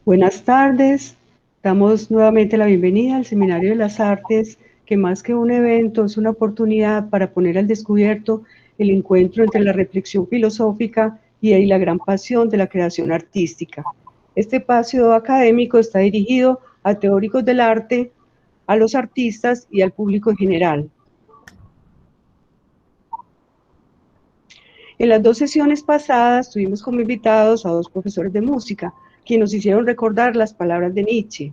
Buenas tardes, damos nuevamente la bienvenida al Seminario de las Artes, que más que un evento es una oportunidad para poner al descubierto el encuentro entre la reflexión filosófica y la gran pasión de la creación artística. Este espacio académico está dirigido a teóricos del arte, a los artistas y al público en general. En las dos sesiones pasadas tuvimos como invitados a dos profesores de música, quienes nos hicieron recordar las palabras de Nietzsche.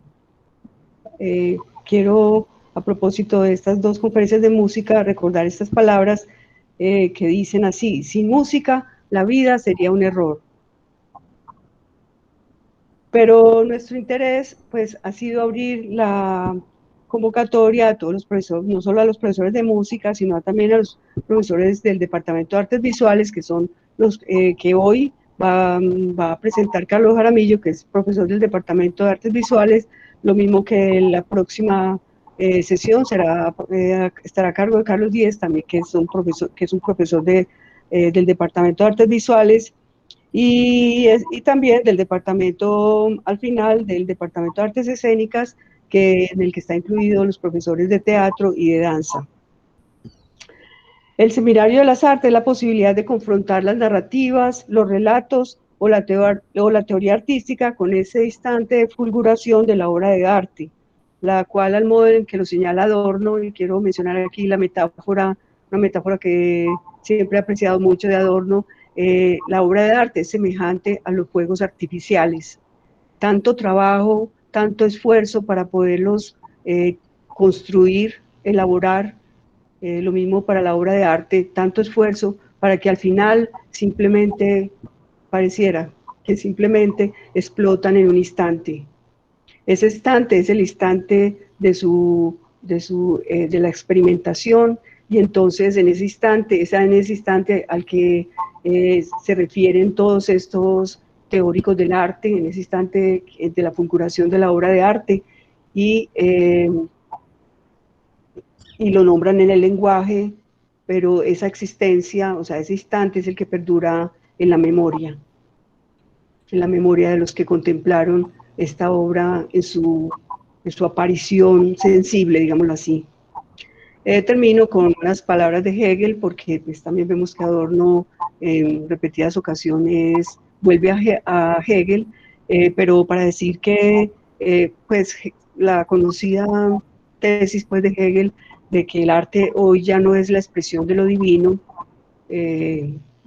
Quiero, a propósito de estas dos conferencias de música, recordar estas palabras que dicen así: sin música, la vida sería un error. Pero nuestro interés, pues, ha sido abrir la convocatoria a todos los profesores, no solo a los profesores de música, sino también a los profesores del Departamento de Artes Visuales, que son los que hoy va a presentar Carlos Jaramillo, que es profesor del Departamento de Artes Visuales, lo mismo que la próxima sesión estará a cargo de Carlos Díez, también que es un profesor del Departamento de Artes Visuales, y también del departamento, al final, del Departamento de Artes Escénicas, en el que está incluido los profesores de teatro y de danza. El Seminario de las Artes es la posibilidad de confrontar las narrativas, los relatos o la teoría artística con ese instante de fulguración de la obra de arte, la cual, al modo en que lo señala Adorno, y quiero mencionar aquí una metáfora que siempre he apreciado mucho de Adorno, la obra de arte es semejante a los fuegos artificiales. Tanto trabajo, tanto esfuerzo para poderlos construir, elaborar, lo mismo para la obra de arte, tanto esfuerzo para que al final simplemente pareciera que simplemente explotan en un instante. Ese instante es el instante de la experimentación, y entonces en ese instante al que se refieren todos estos teóricos del arte, en ese instante de la fulguración de la obra de arte, y lo nombran en el lenguaje, pero esa existencia, o sea, ese instante es el que perdura en la memoria de los que contemplaron esta obra en su aparición sensible, digámoslo así. Termino con unas palabras de Hegel, porque pues, también vemos que Adorno en repetidas ocasiones vuelve a Hegel, pero para decir que pues, la conocida tesis pues, de Hegel de que el arte hoy ya no es la expresión de lo divino,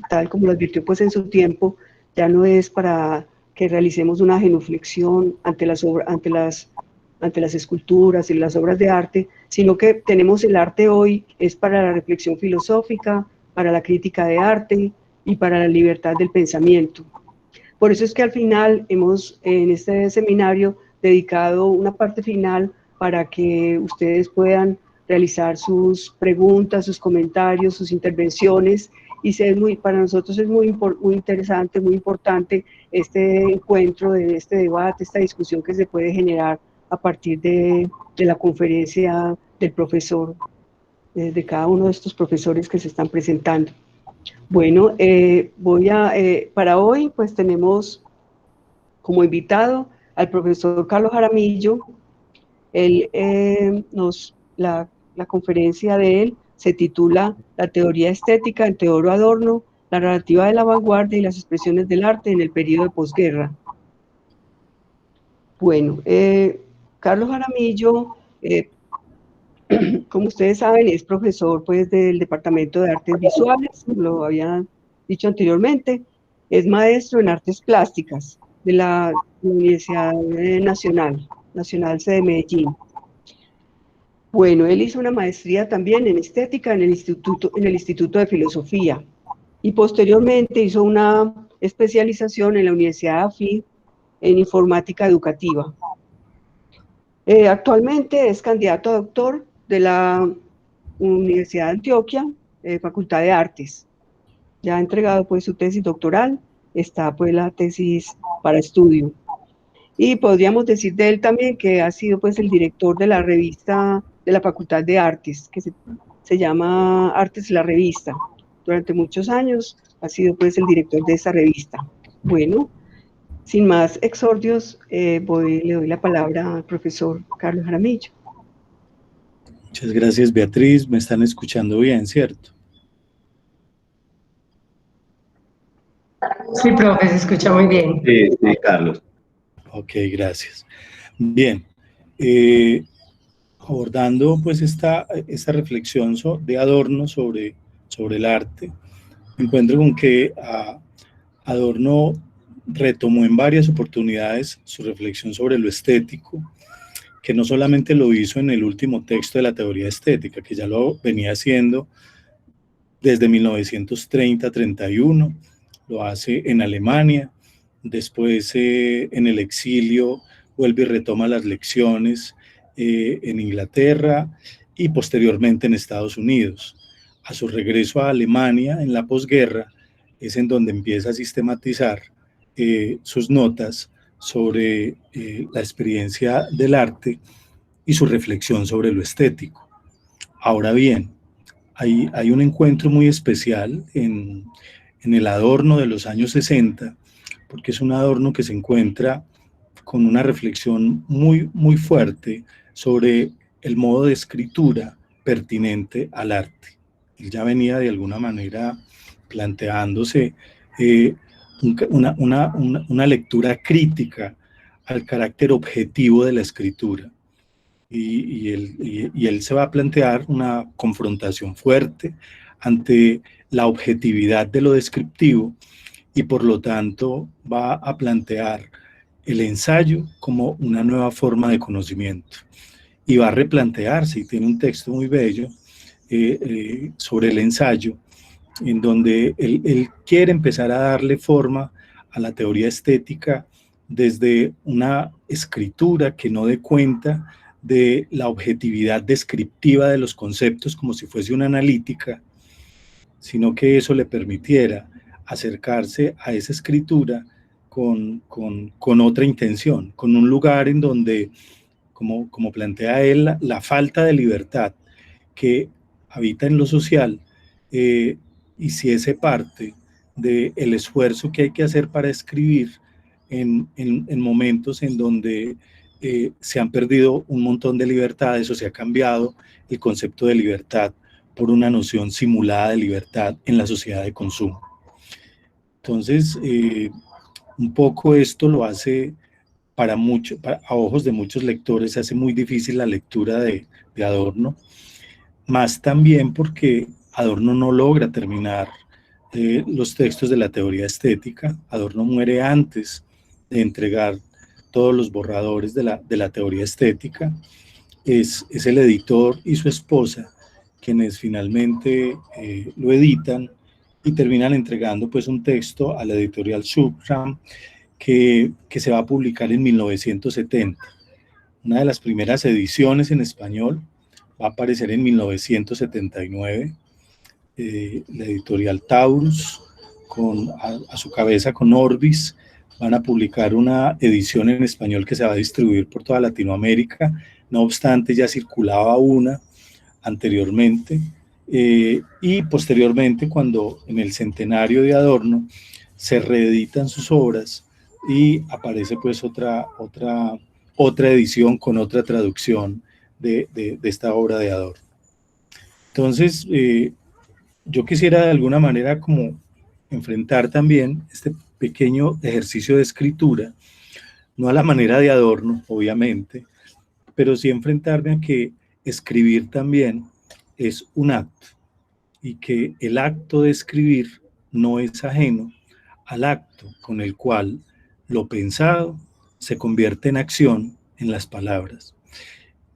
tal como lo advirtió pues, en su tiempo, ya no es para que realicemos una genuflexión ante las esculturas y las obras de arte, sino que tenemos el arte hoy, es para la reflexión filosófica, para la crítica de arte y para la libertad del pensamiento. Por eso es que al final hemos, en este seminario, dedicado una parte final para que ustedes puedan realizar sus preguntas, sus comentarios, sus intervenciones, y para nosotros es muy interesante, muy importante este encuentro, este debate, esta discusión que se puede generar a partir de la conferencia del profesor, de cada uno de estos profesores que se están presentando. Bueno, para hoy pues tenemos como invitado al profesor Carlos Jaramillo. La conferencia de él se titula La teoría estética en Teodoro Adorno, la narrativa de la vanguardia y las expresiones del arte en el periodo de posguerra. Bueno, Carlos Jaramillo, como ustedes saben, es profesor pues, del Departamento de Artes Visuales, lo había dicho anteriormente, es maestro en artes plásticas de la Universidad Nacional de Medellín. Bueno, él hizo una maestría también en estética en el Instituto de Filosofía, y posteriormente hizo una especialización en la Universidad AFI en informática educativa. Actualmente es candidato a doctor de la Universidad de Antioquia, Facultad de Artes. Ya ha entregado pues su tesis doctoral, está pues la tesis para estudio. Y podríamos decir de él también que ha sido pues el director de la revista de la Facultad de Artes, que se llama Artes la Revista. Durante muchos años ha sido pues el director de esa revista. Bueno, Sin más exordios, le doy la palabra al profesor Carlos Jaramillo. Muchas gracias, Beatriz. Me están escuchando bien, ¿cierto? Sí, profe, se escucha muy bien. Sí, sí, Carlos. Ok, gracias. Bien, abordando pues esta reflexión de Adorno sobre el arte, me encuentro con que Adorno retomó en varias oportunidades su reflexión sobre lo estético, que no solamente lo hizo en el último texto de la teoría estética, que ya lo venía haciendo desde 1930-31, lo hace en Alemania, después en el exilio vuelve y retoma las lecciones en Inglaterra y posteriormente en Estados Unidos. A su regreso a Alemania en la posguerra es en donde empieza a sistematizar sus notas sobre la experiencia del arte y su reflexión sobre lo estético. Ahora bien, hay un encuentro muy especial en el Adorno de los años 60, porque es un Adorno que se encuentra con una reflexión muy fuerte sobre el modo de escritura pertinente al arte. Él ya venía de alguna manera planteándose una lectura crítica al carácter objetivo de la escritura. Y él se va a plantear una confrontación fuerte ante la objetividad de lo descriptivo y por lo tanto va a plantear el ensayo como una nueva forma de conocimiento y va a replantearse, y tiene un texto muy bello sobre el ensayo, en donde él quiere empezar a darle forma a la teoría estética desde una escritura que no dé cuenta de la objetividad descriptiva de los conceptos como si fuese una analítica, sino que eso le permitiera acercarse a esa escritura con otra intención, con un lugar en donde, como plantea él, la falta de libertad que habita en lo social hiciese parte del esfuerzo que hay que hacer para escribir en momentos en donde se han perdido un montón de libertades o se ha cambiado el concepto de libertad por una noción simulada de libertad en la sociedad de consumo. Entonces, un poco esto lo hace a ojos de muchos lectores, se hace muy difícil la lectura de Adorno, más también porque Adorno no logra terminar los textos de la teoría estética. Adorno muere antes de entregar todos los borradores de la teoría estética. Es el editor y su esposa quienes finalmente lo editan y terminan entregando pues un texto a la editorial Shukram que se va a publicar en 1970. Una de las primeras ediciones en español va a aparecer en 1979. La editorial Taurus, a su cabeza con Orbis, van a publicar una edición en español que se va a distribuir por toda Latinoamérica. No obstante, ya circulaba una anteriormente, y posteriormente, cuando en el centenario de Adorno se reeditan sus obras y aparece pues otra edición con otra traducción de esta obra de Adorno. Entonces, yo quisiera de alguna manera como enfrentar también este pequeño ejercicio de escritura, no a la manera de Adorno, obviamente, pero sí enfrentarme a que escribir también es un acto y que el acto de escribir no es ajeno al acto con el cual lo pensado se convierte en acción en las palabras.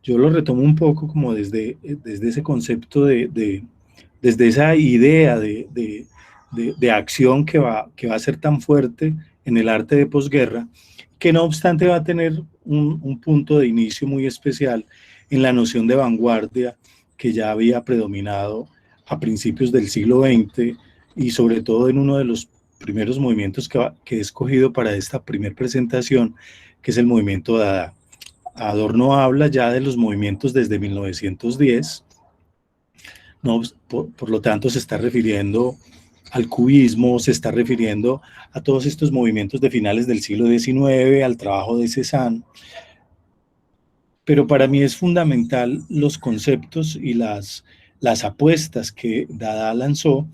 Yo lo retomo un poco como desde ese concepto desde esa idea de acción que va a ser tan fuerte en el arte de posguerra, que no obstante va a tener un punto de inicio muy especial en la noción de vanguardia que ya había predominado a principios del siglo XX y sobre todo en uno de los primeros movimientos que he escogido para esta primera presentación, que es el movimiento Dada. Adorno habla ya de los movimientos desde 1910, no, por lo tanto se está refiriendo al cubismo, se está refiriendo a todos estos movimientos de finales del siglo XIX, al trabajo de Cézanne. Pero para mí es fundamental los conceptos y las apuestas que Dada lanzó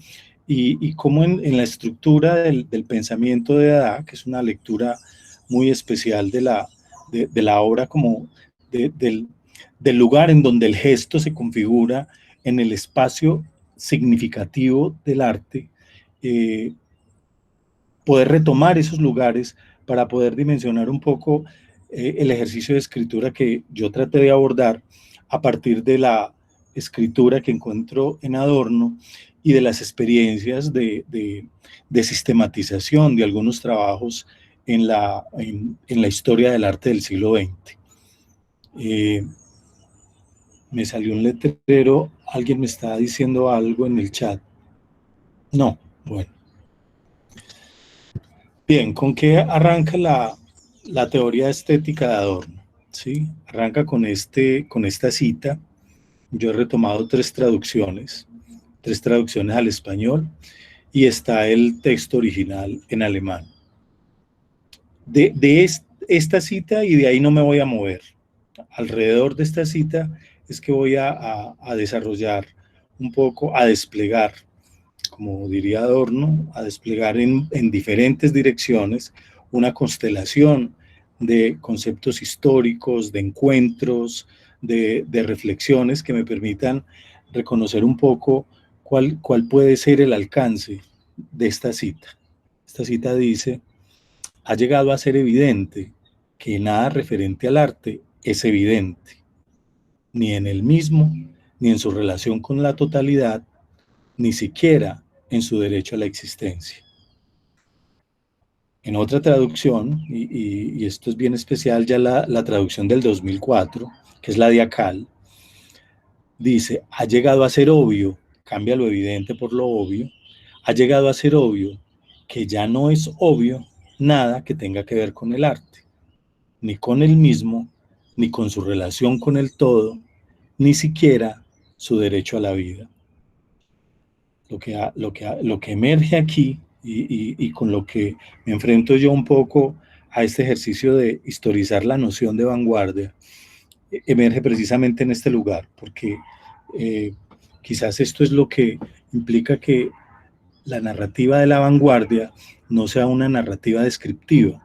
y cómo en la estructura del pensamiento de Dada, que es una lectura muy especial de la obra, como del lugar en donde el gesto se configura en el espacio significativo del arte, poder retomar esos lugares para poder dimensionar un poco el ejercicio de escritura que yo traté de abordar a partir de la escritura que encuentro en Adorno y de las experiencias de sistematización de algunos trabajos en la historia del arte del siglo XX. Me salió un letrero, alguien me está diciendo algo en el chat. No, bueno. Bien, ¿con qué arranca la teoría estética de Adorno? ¿Sí? Arranca con esta cita. Yo he retomado tres traducciones al español, y está el texto original en alemán. Esta cita, y de ahí no me voy a mover. Alrededor de esta cita es que voy a desarrollar un poco, a desplegar, como diría Adorno, a desplegar en diferentes direcciones una constelación de conceptos históricos, de encuentros, de reflexiones que me permitan reconocer un poco cuál puede ser el alcance de esta cita. Esta cita dice: ha llegado a ser evidente que nada referente al arte es evidente, ni en él mismo, ni en su relación con la totalidad, ni siquiera en su derecho a la existencia. En otra traducción, y esto es bien especial, ya la traducción del 2004, que es la de Akal, dice: ha llegado a ser obvio, cambia lo evidente por lo obvio, ha llegado a ser obvio que ya no es obvio nada que tenga que ver con el arte, ni con él mismo, ni con su relación con el todo, ni siquiera su derecho a la vida. Lo que emerge aquí y con lo que me enfrento yo un poco a este ejercicio de historizar la noción de vanguardia, emerge precisamente en este lugar, porque quizás esto es lo que implica que la narrativa de la vanguardia no sea una narrativa descriptiva,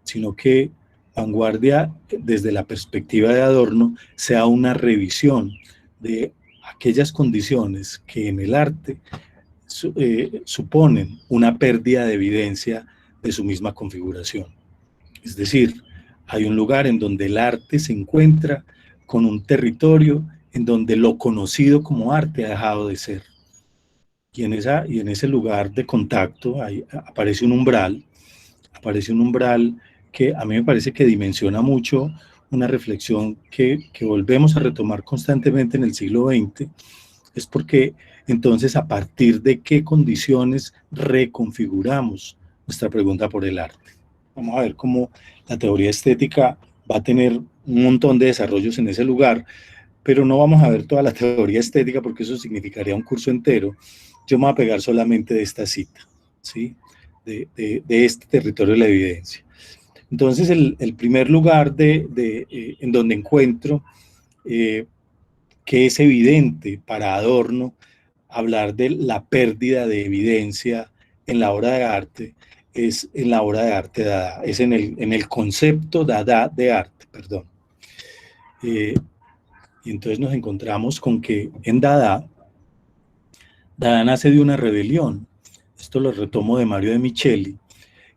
sino que vanguardia, desde la perspectiva de Adorno, sea una revisión de aquellas condiciones que en el arte suponen una pérdida de evidencia de su misma configuración. Es decir, hay un lugar en donde el arte se encuentra con un territorio en donde lo conocido como arte ha dejado de ser. Y en ese lugar de contacto aparece un umbral que a mí me parece que dimensiona mucho una reflexión que volvemos a retomar constantemente en el siglo XX, es porque entonces a partir de qué condiciones reconfiguramos nuestra pregunta por el arte. Vamos a ver cómo la teoría estética va a tener un montón de desarrollos en ese lugar, pero no vamos a ver toda la teoría estética porque eso significaría un curso entero. Yo me voy a pegar solamente de esta cita, ¿sí? de este territorio de la evidencia. Entonces, el primer lugar en donde encuentro que es evidente para Adorno hablar de la pérdida de evidencia en la obra de arte, es en la obra de arte Dada, es en el concepto Dada de arte, perdón. Y entonces nos encontramos con que en Dada nace de una rebelión. Esto lo retomo de Mario de Micheli,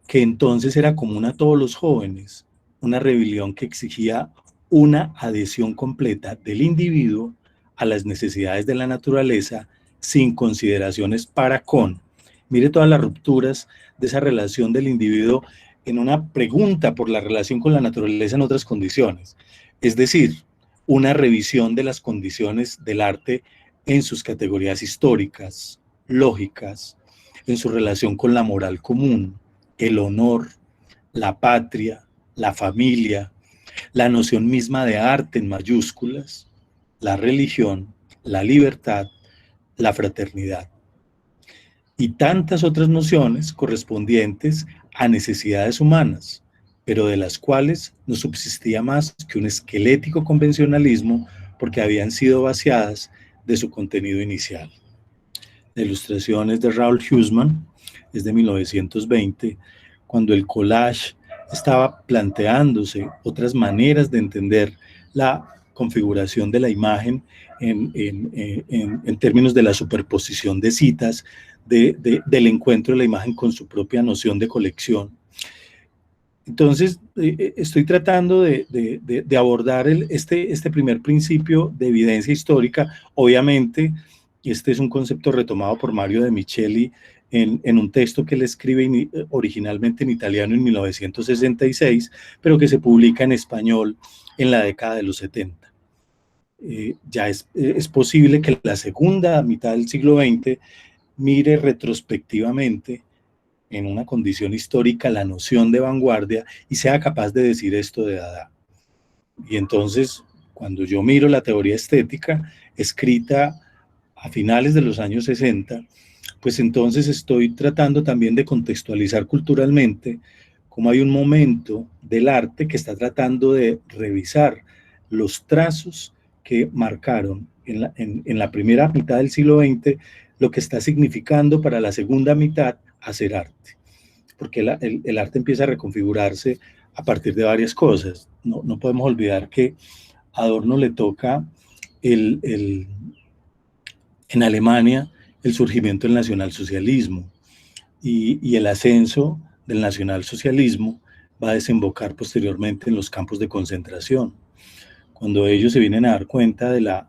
que entonces era común a todos los jóvenes, una rebelión que exigía una adhesión completa del individuo a las necesidades de la naturaleza sin consideraciones para con. Mire todas las rupturas de esa relación del individuo en una pregunta por la relación con la naturaleza en otras condiciones. Es decir, una revisión de las condiciones del arte en sus categorías históricas, lógicas, en su relación con la moral común, el honor, la patria, la familia, la noción misma de arte en mayúsculas, la religión, la libertad, la fraternidad. y tantas otras nociones correspondientes a necesidades humanas, pero de las cuales no subsistía más que un esquelético convencionalismo porque habían sido vaciadas de su contenido inicial. La ilustración es de Raoul Huysmans, es de 1920, cuando el collage estaba planteándose otras maneras de entender la configuración de la imagen en términos de la superposición de citas, del encuentro de la imagen con su propia noción de colección. Entonces, estoy tratando de abordar este primer principio de evidencia histórica. Obviamente, este es un concepto retomado por Mario de Micheli en un texto que él escribe originalmente en italiano en 1966, pero que se publica en español en la década de los 70. Ya es posible que la segunda mitad del siglo XX mire retrospectivamente en una condición histórica la noción de vanguardia y sea capaz de decir esto de Dada. Y entonces, cuando yo miro la teoría estética escrita a finales de los años 60, pues entonces estoy tratando también de contextualizar culturalmente cómo hay un momento del arte que está tratando de revisar los trazos que marcaron en la primera mitad del siglo XX lo que está significando para la segunda mitad hacer arte. Porque el arte empieza a reconfigurarse a partir de varias cosas. No podemos olvidar que a Adorno le toca en Alemania el surgimiento del nacionalsocialismo y el ascenso del nacionalsocialismo va a desembocar posteriormente en los campos de concentración. Cuando ellos se vienen a dar cuenta de la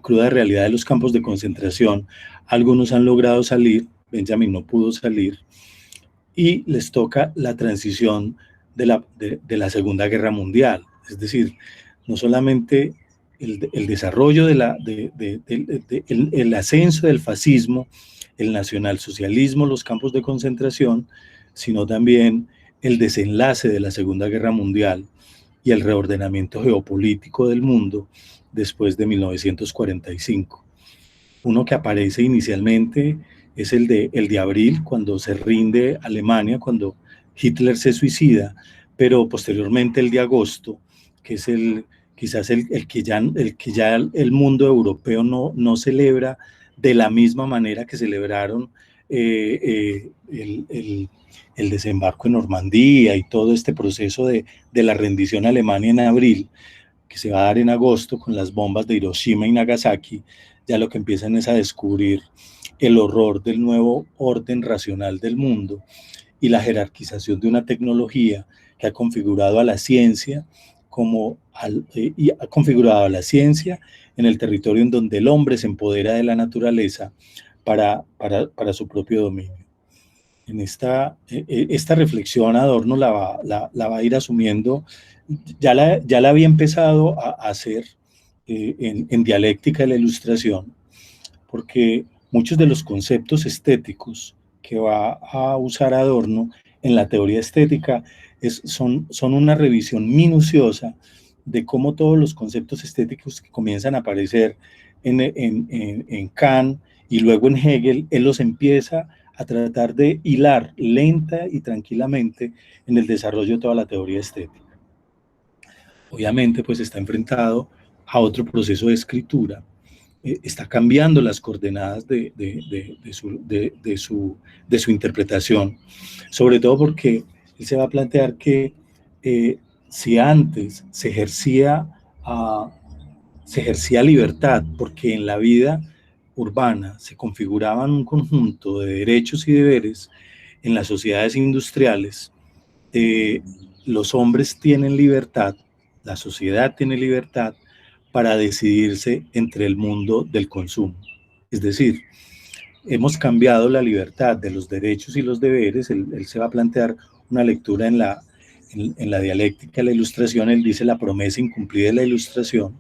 cruda realidad de los campos de concentración, algunos han logrado salir, Benjamin no pudo salir, y les toca la transición de la Segunda Guerra Mundial. Es decir, no solamente el desarrollo el ascenso del fascismo, el nacionalsocialismo, los campos de concentración, sino también el desenlace de la Segunda Guerra Mundial y el reordenamiento geopolítico del mundo después de 1945. Uno que aparece inicialmente es el de abril, cuando se rinde Alemania, cuando Hitler se suicida, pero posteriormente el de agosto, que es quizás el que ya el mundo europeo no celebra de la misma manera que celebraron el desembarco en Normandía y todo este proceso de la rendición a Alemania en abril, que se va a dar en agosto con las bombas de Hiroshima y Nagasaki. Ya lo que empiezan es a descubrir el horror del nuevo orden racional del mundo y la jerarquización de una tecnología que ha configurado a la ciencia y ha configurado a la ciencia en el territorio en donde el hombre se empodera de la naturaleza para su propio dominio. En esta reflexión Adorno la va a ir asumiendo, ya la había empezado a hacer en dialéctica de la ilustración, porque muchos de los conceptos estéticos que va a usar Adorno en la teoría estética son una revisión minuciosa de cómo todos los conceptos estéticos que comienzan a aparecer en Kant y luego en Hegel, él los empieza a tratar de hilar lenta y tranquilamente en el desarrollo de toda la teoría estética. Obviamente, pues está enfrentado a otro proceso de escritura, está cambiando las coordenadas de su interpretación, sobre todo porque él se va a plantear que si antes se ejercía libertad, porque en la vida urbana se configuraban un conjunto de derechos y deberes, en las sociedades industriales los hombres tienen libertad, la sociedad tiene libertad para decidirse entre el mundo del consumo. Es decir, hemos cambiado la libertad de los derechos y los deberes. Él se va a plantear una lectura en la dialéctica de la ilustración. Él dice la promesa incumplida de la ilustración,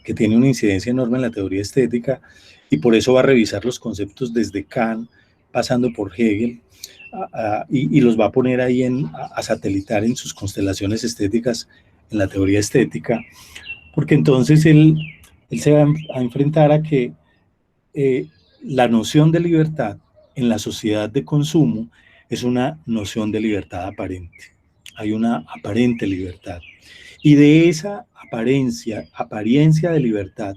que tiene una incidencia enorme en la teoría estética, y por eso va a revisar los conceptos desde Kant, pasando por Hegel, y los va a poner ahí a satelitar en sus constelaciones estéticas en la teoría estética, porque entonces él se va a enfrentar a que la noción de libertad en la sociedad de consumo es una noción de libertad aparente. Hay una aparente libertad. Y de esa apariencia de libertad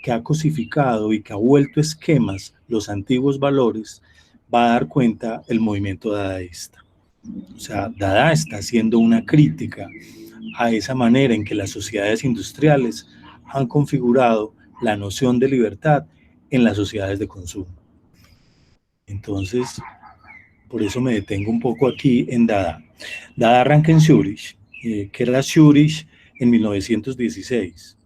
que ha cosificado y que ha vuelto esquemas los antiguos valores, va a dar cuenta el movimiento dadaísta. O sea, Dada está haciendo una crítica a esa manera en que las sociedades industriales han configurado la noción de libertad en las sociedades de consumo. Entonces, por eso me detengo un poco aquí en Dada. Dada arranca en Zúrich, que era Zúrich en 1916.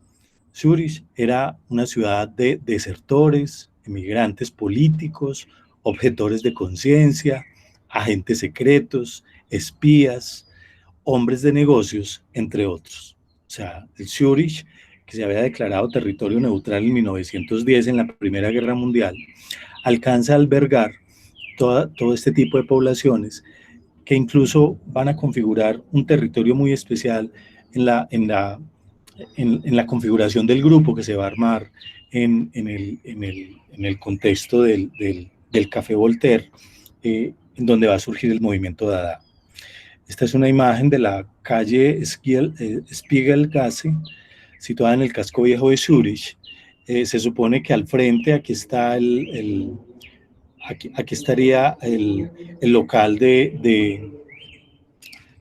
Zúrich era una ciudad de desertores, emigrantes políticos, objetores de conciencia, agentes secretos, espías, hombres de negocios, entre otros. O sea, el Zúrich, que se había declarado territorio neutral en 1910 en la Primera Guerra Mundial, alcanza a albergar todo este tipo de poblaciones que incluso van a configurar un territorio muy especial en la configuración del grupo que se va a armar en el contexto del Café Voltaire, en donde va a surgir el movimiento Dada. Esta es una imagen de la calle Spiegelgasse, situada en el casco viejo de Zúrich. Se supone que al frente aquí está aquí estaría el local de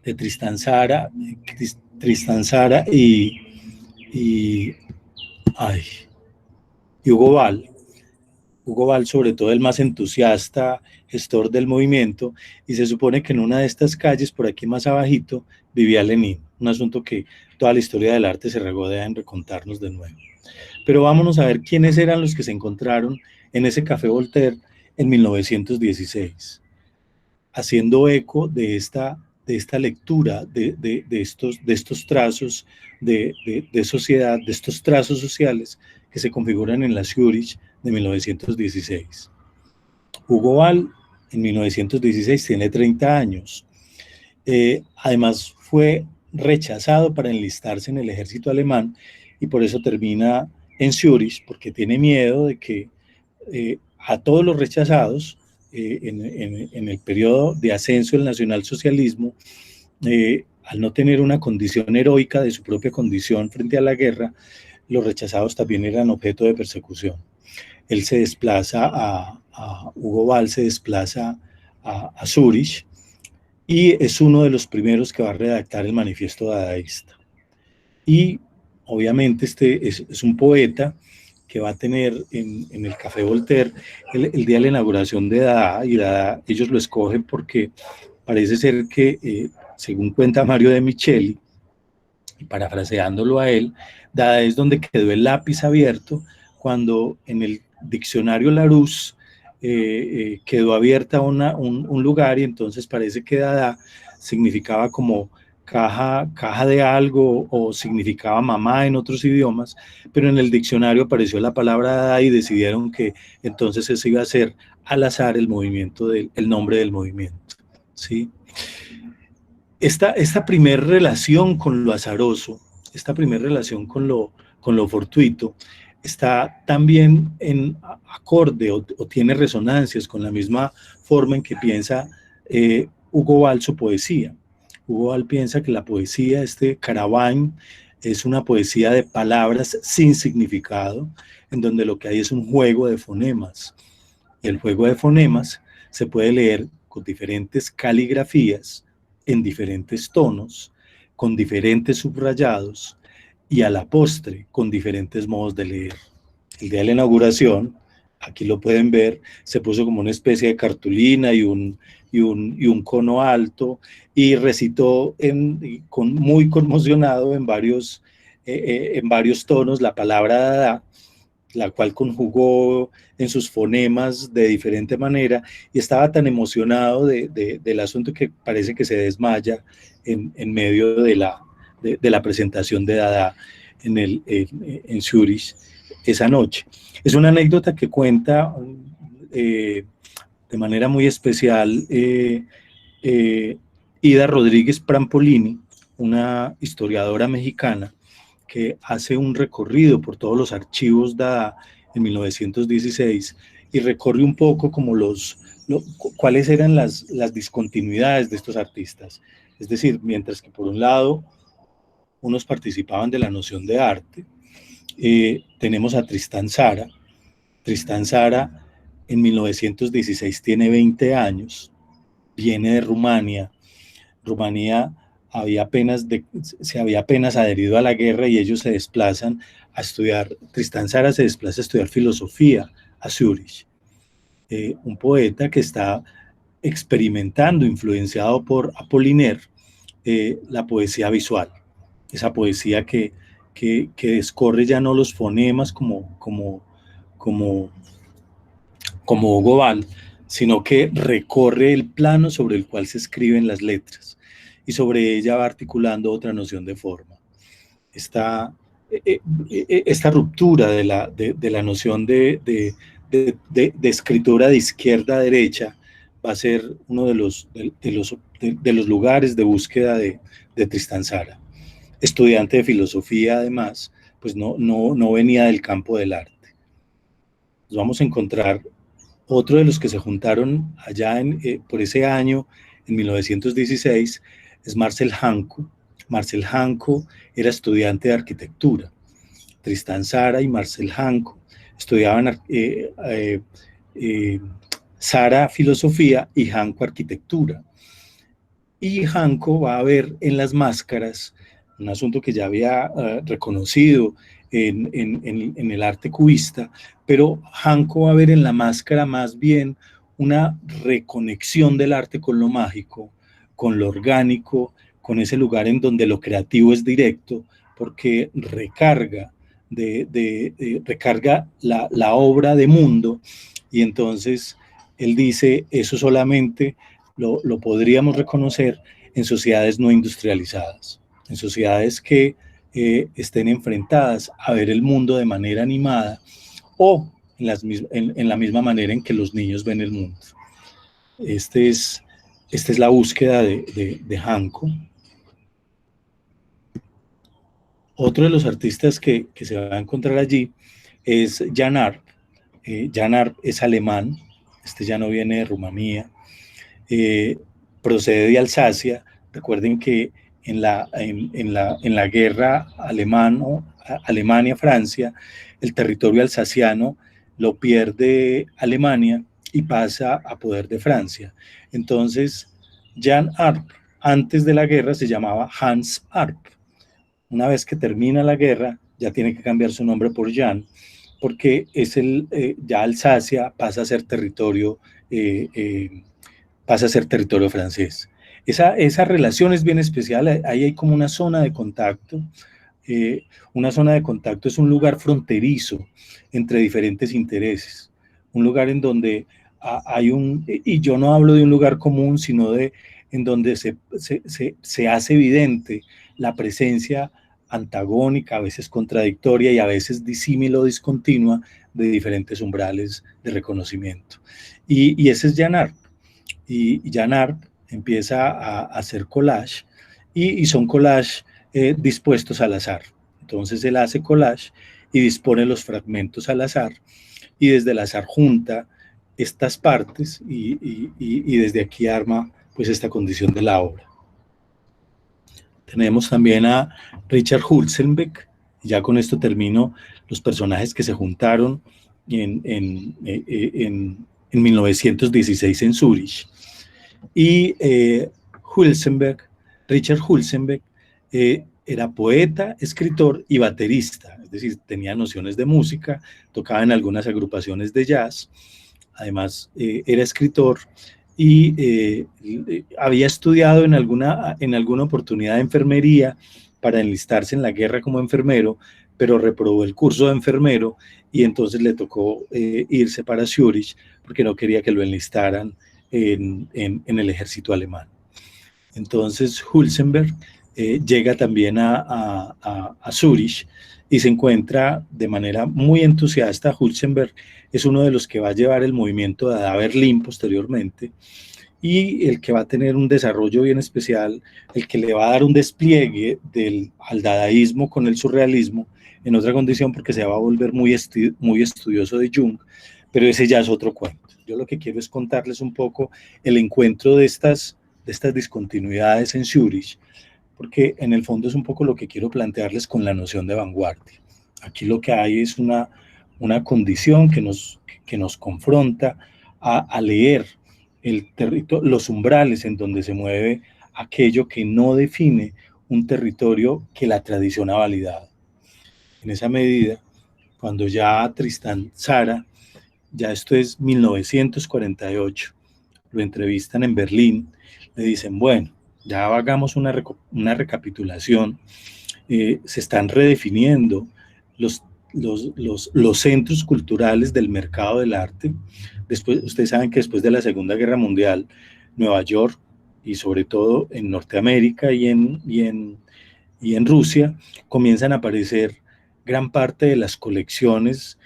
Tristan Tzara y Hugo Ball. Hugo Ball, sobre todo el más entusiasta, gestor del movimiento, y se supone que en una de estas calles, por aquí más abajito, vivía Lenin, un asunto que toda la historia del arte se regodea en recontarnos de nuevo. Pero vámonos a ver quiénes eran los que se encontraron en ese Café Voltaire en 1916, haciendo eco de esta lectura, de estos trazos de sociedad, de estos trazos sociales que se configuran en la Zúrich de 1916. Hugo Ball, en 1916, tiene 30 años. Además, fue rechazado para enlistarse en el ejército alemán y por eso termina en Zúrich, porque tiene miedo de que a todos los rechazados, en el periodo de ascenso del nacionalsocialismo, al no tener una condición heroica de su propia condición frente a la guerra, los rechazados también eran objeto de persecución. Él se desplaza Hugo Ball se desplaza a Zúrich y es uno de los primeros que va a redactar el manifiesto dadaísta. Y obviamente es un poeta que va a tener en el Café Voltaire el día de la inauguración de Dada, y Dada ellos lo escogen porque parece ser que, según cuenta Mario de Micheli, y parafraseándolo a él, Dada es donde quedó el lápiz abierto cuando en el diccionario Larousse quedó abierta un lugar, y entonces parece que Dada significaba como caja de algo, o significaba mamá en otros idiomas, pero en el diccionario apareció la palabra Dada y decidieron que entonces eso iba a ser al azar el nombre del movimiento, ¿sí? Esta primera relación con lo azaroso, esta primera relación con lo fortuito, está también en acorde o tiene resonancias con la misma forma en que piensa Hugo Ball su poesía. Hugo Ball piensa que la poesía, este Caravane, es una poesía de palabras sin significado, en donde lo que hay es un juego de fonemas. Y el juego de fonemas se puede leer con diferentes caligrafías, en diferentes tonos, con diferentes subrayados, y a la postre con diferentes modos de leer. El día de la inauguración, aquí lo pueden ver, se puso como una especie de cartulina y un cono alto, y recitó muy conmocionado en varios tonos la palabra Dada, la cual conjugó en sus fonemas de diferente manera, y estaba tan emocionado del asunto que parece que se desmaya en medio de la presentación de Dada en Zúrich esa noche. Es una anécdota que cuenta de manera muy especial Ida Rodríguez Prampolini, una historiadora mexicana que hace un recorrido por todos los archivos Dada en 1916 y recorre un poco como los cuáles eran las discontinuidades de estos artistas. Es decir, mientras que por un lado unos participaban de la noción de arte, tenemos a Tristán Tzara. Tristán Tzara en 1916 tiene 20 años, viene de Rumania. Rumanía se había apenas adherido a la guerra y ellos se desplazan a estudiar, Tristán Tzara se desplaza a estudiar filosofía a Zúrich. Un poeta que está experimentando, influenciado por Apollinaire, la poesía visual, esa poesía que descorre ya no los fonemas como Hugo Ball, sino que recorre el plano sobre el cual se escriben las letras y sobre ella va articulando otra noción de forma. Esta ruptura de la noción de escritura de izquierda a derecha va a ser uno de los lugares de búsqueda de Tristán Tzara. Estudiante de filosofía, además, pues no venía del campo del arte. Nos vamos a encontrar otro de los que se juntaron allá por ese año, en 1916, es Marcel Hanco. Marcel Hanco era estudiante de arquitectura. Tristán Tzara y Marcel Hanco estudiaban Tzara filosofía y Hanco arquitectura. Y Hanco va a ver en las máscaras, un asunto que ya había reconocido en el arte cubista, pero Hanco va a ver en la máscara más bien una reconexión del arte con lo mágico, con lo orgánico, con ese lugar en donde lo creativo es directo, porque recarga la obra de mundo, y entonces él dice, eso solamente lo podríamos reconocer en sociedades no industrializadas, en sociedades que estén enfrentadas a ver el mundo de manera animada o en la misma manera en que los niños ven el mundo. Esta es la búsqueda de Hanco. Otro de los artistas que se va a encontrar allí es Jan Arp. Jan Arp es alemán, ya no viene de Rumanía, procede de Alsacia. Recuerden que en la guerra Alemania-Francia, el territorio alsaciano lo pierde Alemania y pasa a poder de Francia. Entonces, Jan Arp, antes de la guerra, se llamaba Hans Arp. Una vez que termina la guerra, ya tiene que cambiar su nombre por Jan, porque ya Alsacia pasa a ser territorio francés. Esa relación es bien especial. Ahí hay como una zona de contacto. Una zona de contacto es un lugar fronterizo entre diferentes intereses, un lugar en donde y yo no hablo de un lugar común, sino en donde se hace evidente la presencia antagónica, a veces contradictoria y a veces disímil o discontinua de diferentes umbrales de reconocimiento. Y ese es Jan Arp. Y Jan Arp empieza a hacer collage y son collage dispuestos al azar. Entonces él hace collage y dispone los fragmentos al azar y desde el azar junta estas partes y desde aquí arma pues esta condición de la obra. Tenemos también a Richard Hülsenbeck, ya con esto termino los personajes que se juntaron en 1916 en Zúrich. Y Richard Hülsenbeck era poeta, escritor y baterista, es decir, tenía nociones de música, tocaba en algunas agrupaciones de jazz, además era escritor y había estudiado en alguna oportunidad de enfermería para enlistarse en la guerra como enfermero, pero reprobó el curso de enfermero y entonces le tocó irse para Zúrich porque no quería que lo enlistaran en el ejército alemán. Entonces Hülsenbeck llega también a Zúrich y se encuentra de manera muy entusiasta. Hülsenbeck es uno de los que va a llevar el movimiento de Ada Berlín posteriormente y el que va a tener un desarrollo bien especial, el que le va a dar un despliegue al dadaísmo con el surrealismo en otra condición porque se va a volver muy estudioso de Jung, pero ese ya es otro cuento. Yo lo que quiero es contarles un poco el encuentro de estas discontinuidades en Zúrich, porque en el fondo es un poco lo que quiero plantearles con la noción de vanguardia. Aquí lo que hay es una condición que nos confronta a leer los umbrales en donde se mueve aquello que no define un territorio que la tradición ha validado. En esa medida, cuando ya Tristán Tzara, ya esto es 1948, lo entrevistan en Berlín, le dicen, bueno, ya hagamos una recapitulación, se están redefiniendo los centros culturales del mercado del arte. Después, ustedes saben que después de la Segunda Guerra Mundial, Nueva York, y sobre todo en Norteamérica y en Rusia, comienzan a aparecer gran parte de las colecciones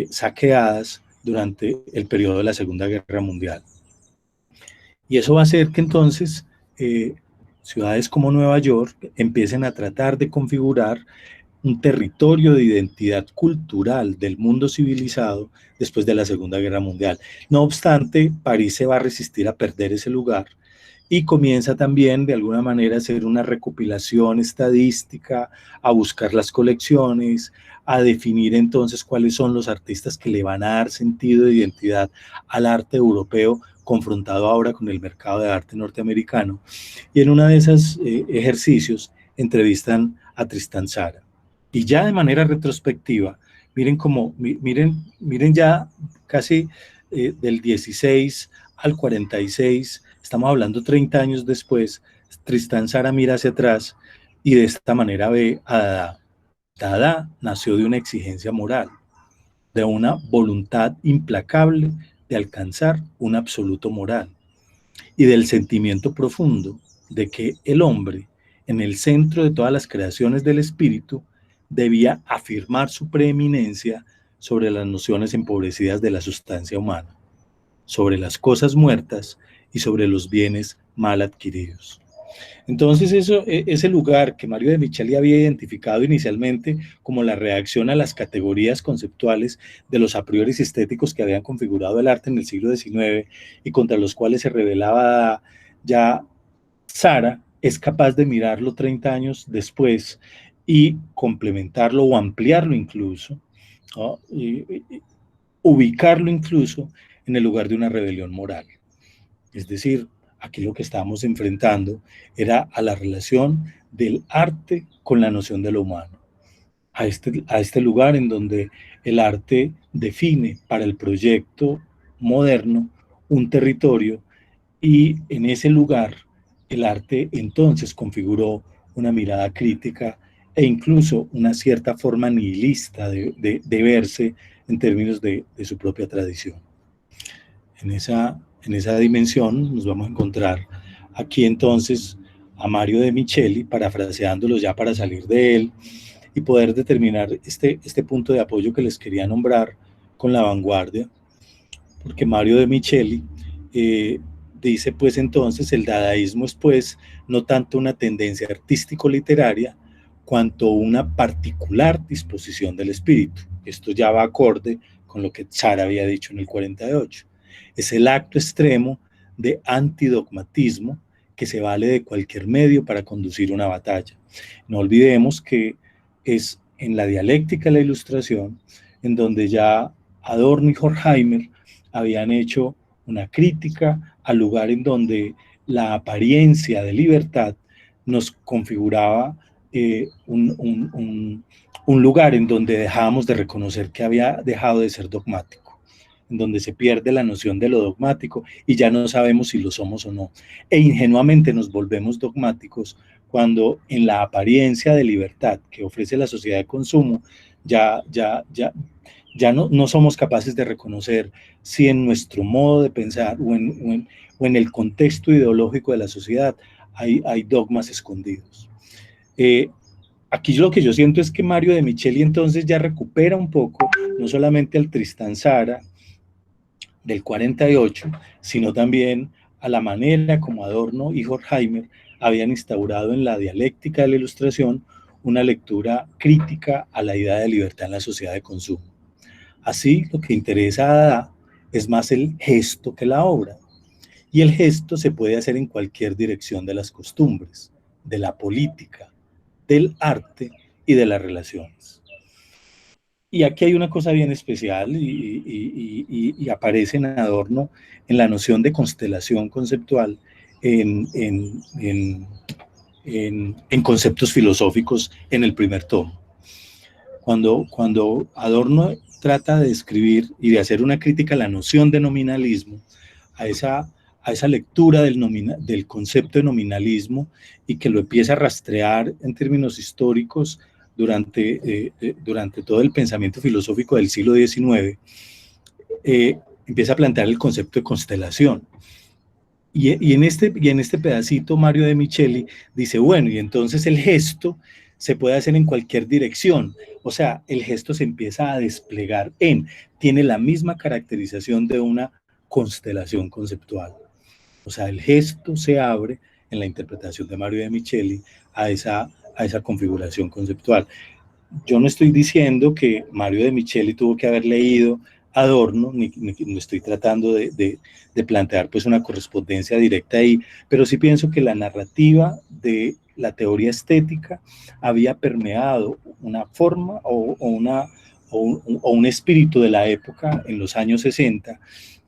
saqueadas durante el periodo de la Segunda Guerra Mundial. Y eso va a hacer que entonces ciudades como Nueva York empiecen a tratar de configurar un territorio de identidad cultural del mundo civilizado después de la Segunda Guerra Mundial. No obstante, París se va a resistir a perder ese lugar y comienza también de alguna manera a hacer una recopilación estadística, a buscar las colecciones, a definir entonces cuáles son los artistas que le van a dar sentido de identidad al arte europeo, confrontado ahora con el mercado de arte norteamericano. Y en uno de esos ejercicios entrevistan a Tristán Tzara. Y ya de manera retrospectiva, miren ya casi del 16 al 46, estamos hablando 30 años después, Tristán Tzara mira hacia atrás y de esta manera ve a Dada. Dada nació de una exigencia moral, de una voluntad implacable de alcanzar un absoluto moral y del sentimiento profundo de que el hombre, en el centro de todas las creaciones del espíritu, debía afirmar su preeminencia sobre las nociones empobrecidas de la sustancia humana, sobre las cosas muertas y sobre los bienes mal adquiridos. Entonces ese lugar que Mario de Micheli había identificado inicialmente como la reacción a las categorías conceptuales de los a priori estéticos que habían configurado el arte en el siglo XIX y contra los cuales se rebelaba ya Tzara, es capaz de mirarlo 30 años después y complementarlo o ampliarlo incluso, ¿no? y ubicarlo incluso en el lugar de una rebelión moral. Es decir, aquí lo que estábamos enfrentando era a la relación del arte con la noción de lo humano, a este lugar en donde el arte define para el proyecto moderno un territorio y en ese lugar el arte entonces configuró una mirada crítica e incluso una cierta forma nihilista de verse en términos de su propia tradición. En esa dimensión nos vamos a encontrar aquí entonces a Mario de Micheli, parafraseándolo ya para salir de él y poder determinar este punto de apoyo que les quería nombrar con la vanguardia, porque Mario de Micheli dice pues entonces el dadaísmo es pues no tanto una tendencia artístico-literaria cuanto una particular disposición del espíritu. Esto ya va acorde con lo que Tzara había dicho en el 48. Es el acto extremo de antidogmatismo que se vale de cualquier medio para conducir una batalla. No olvidemos que es en la dialéctica de la Ilustración en donde ya Adorno y Horkheimer habían hecho una crítica al lugar en donde la apariencia de libertad nos configuraba un lugar en donde dejábamos de reconocer que había dejado de ser dogmático, en donde se pierde la noción de lo dogmático y ya no sabemos si lo somos o no. E ingenuamente nos volvemos dogmáticos cuando en la apariencia de libertad que ofrece la sociedad de consumo ya no somos capaces de reconocer si en nuestro modo de pensar o en el contexto ideológico de la sociedad hay dogmas escondidos. Aquí lo que yo siento es que Mario de Micheli entonces ya recupera un poco, no solamente al Tristán Tzara del 48, sino también a la manera como Adorno y Horkheimer habían instaurado en la dialéctica de la Ilustración una lectura crítica a la idea de libertad en la sociedad de consumo. Así, lo que interesa a Dada es más el gesto que la obra. Y el gesto se puede hacer en cualquier dirección de las costumbres, de la política, del arte y de las relaciones. Y aquí hay una cosa bien especial y aparece en Adorno en la noción de constelación conceptual en conceptos filosóficos en el primer tomo. Cuando Adorno trata de describir y de hacer una crítica a la noción de nominalismo, a esa lectura del concepto de nominalismo y que lo empieza a rastrear en términos históricos durante todo el pensamiento filosófico del siglo XIX, empieza a plantear el concepto de constelación. Y en este pedacito Mario de Micheli dice, bueno, y entonces el gesto se puede hacer en cualquier dirección, o sea, el gesto se empieza a desplegar tiene la misma caracterización de una constelación conceptual. O sea, el gesto se abre en la interpretación de Mario de Micheli a esa configuración conceptual. Yo no estoy diciendo que Mario de Micheli tuvo que haber leído Adorno, ni estoy tratando de plantear pues una correspondencia directa ahí, pero sí pienso que la narrativa de la teoría estética había permeado una forma o un espíritu de la época en los años 60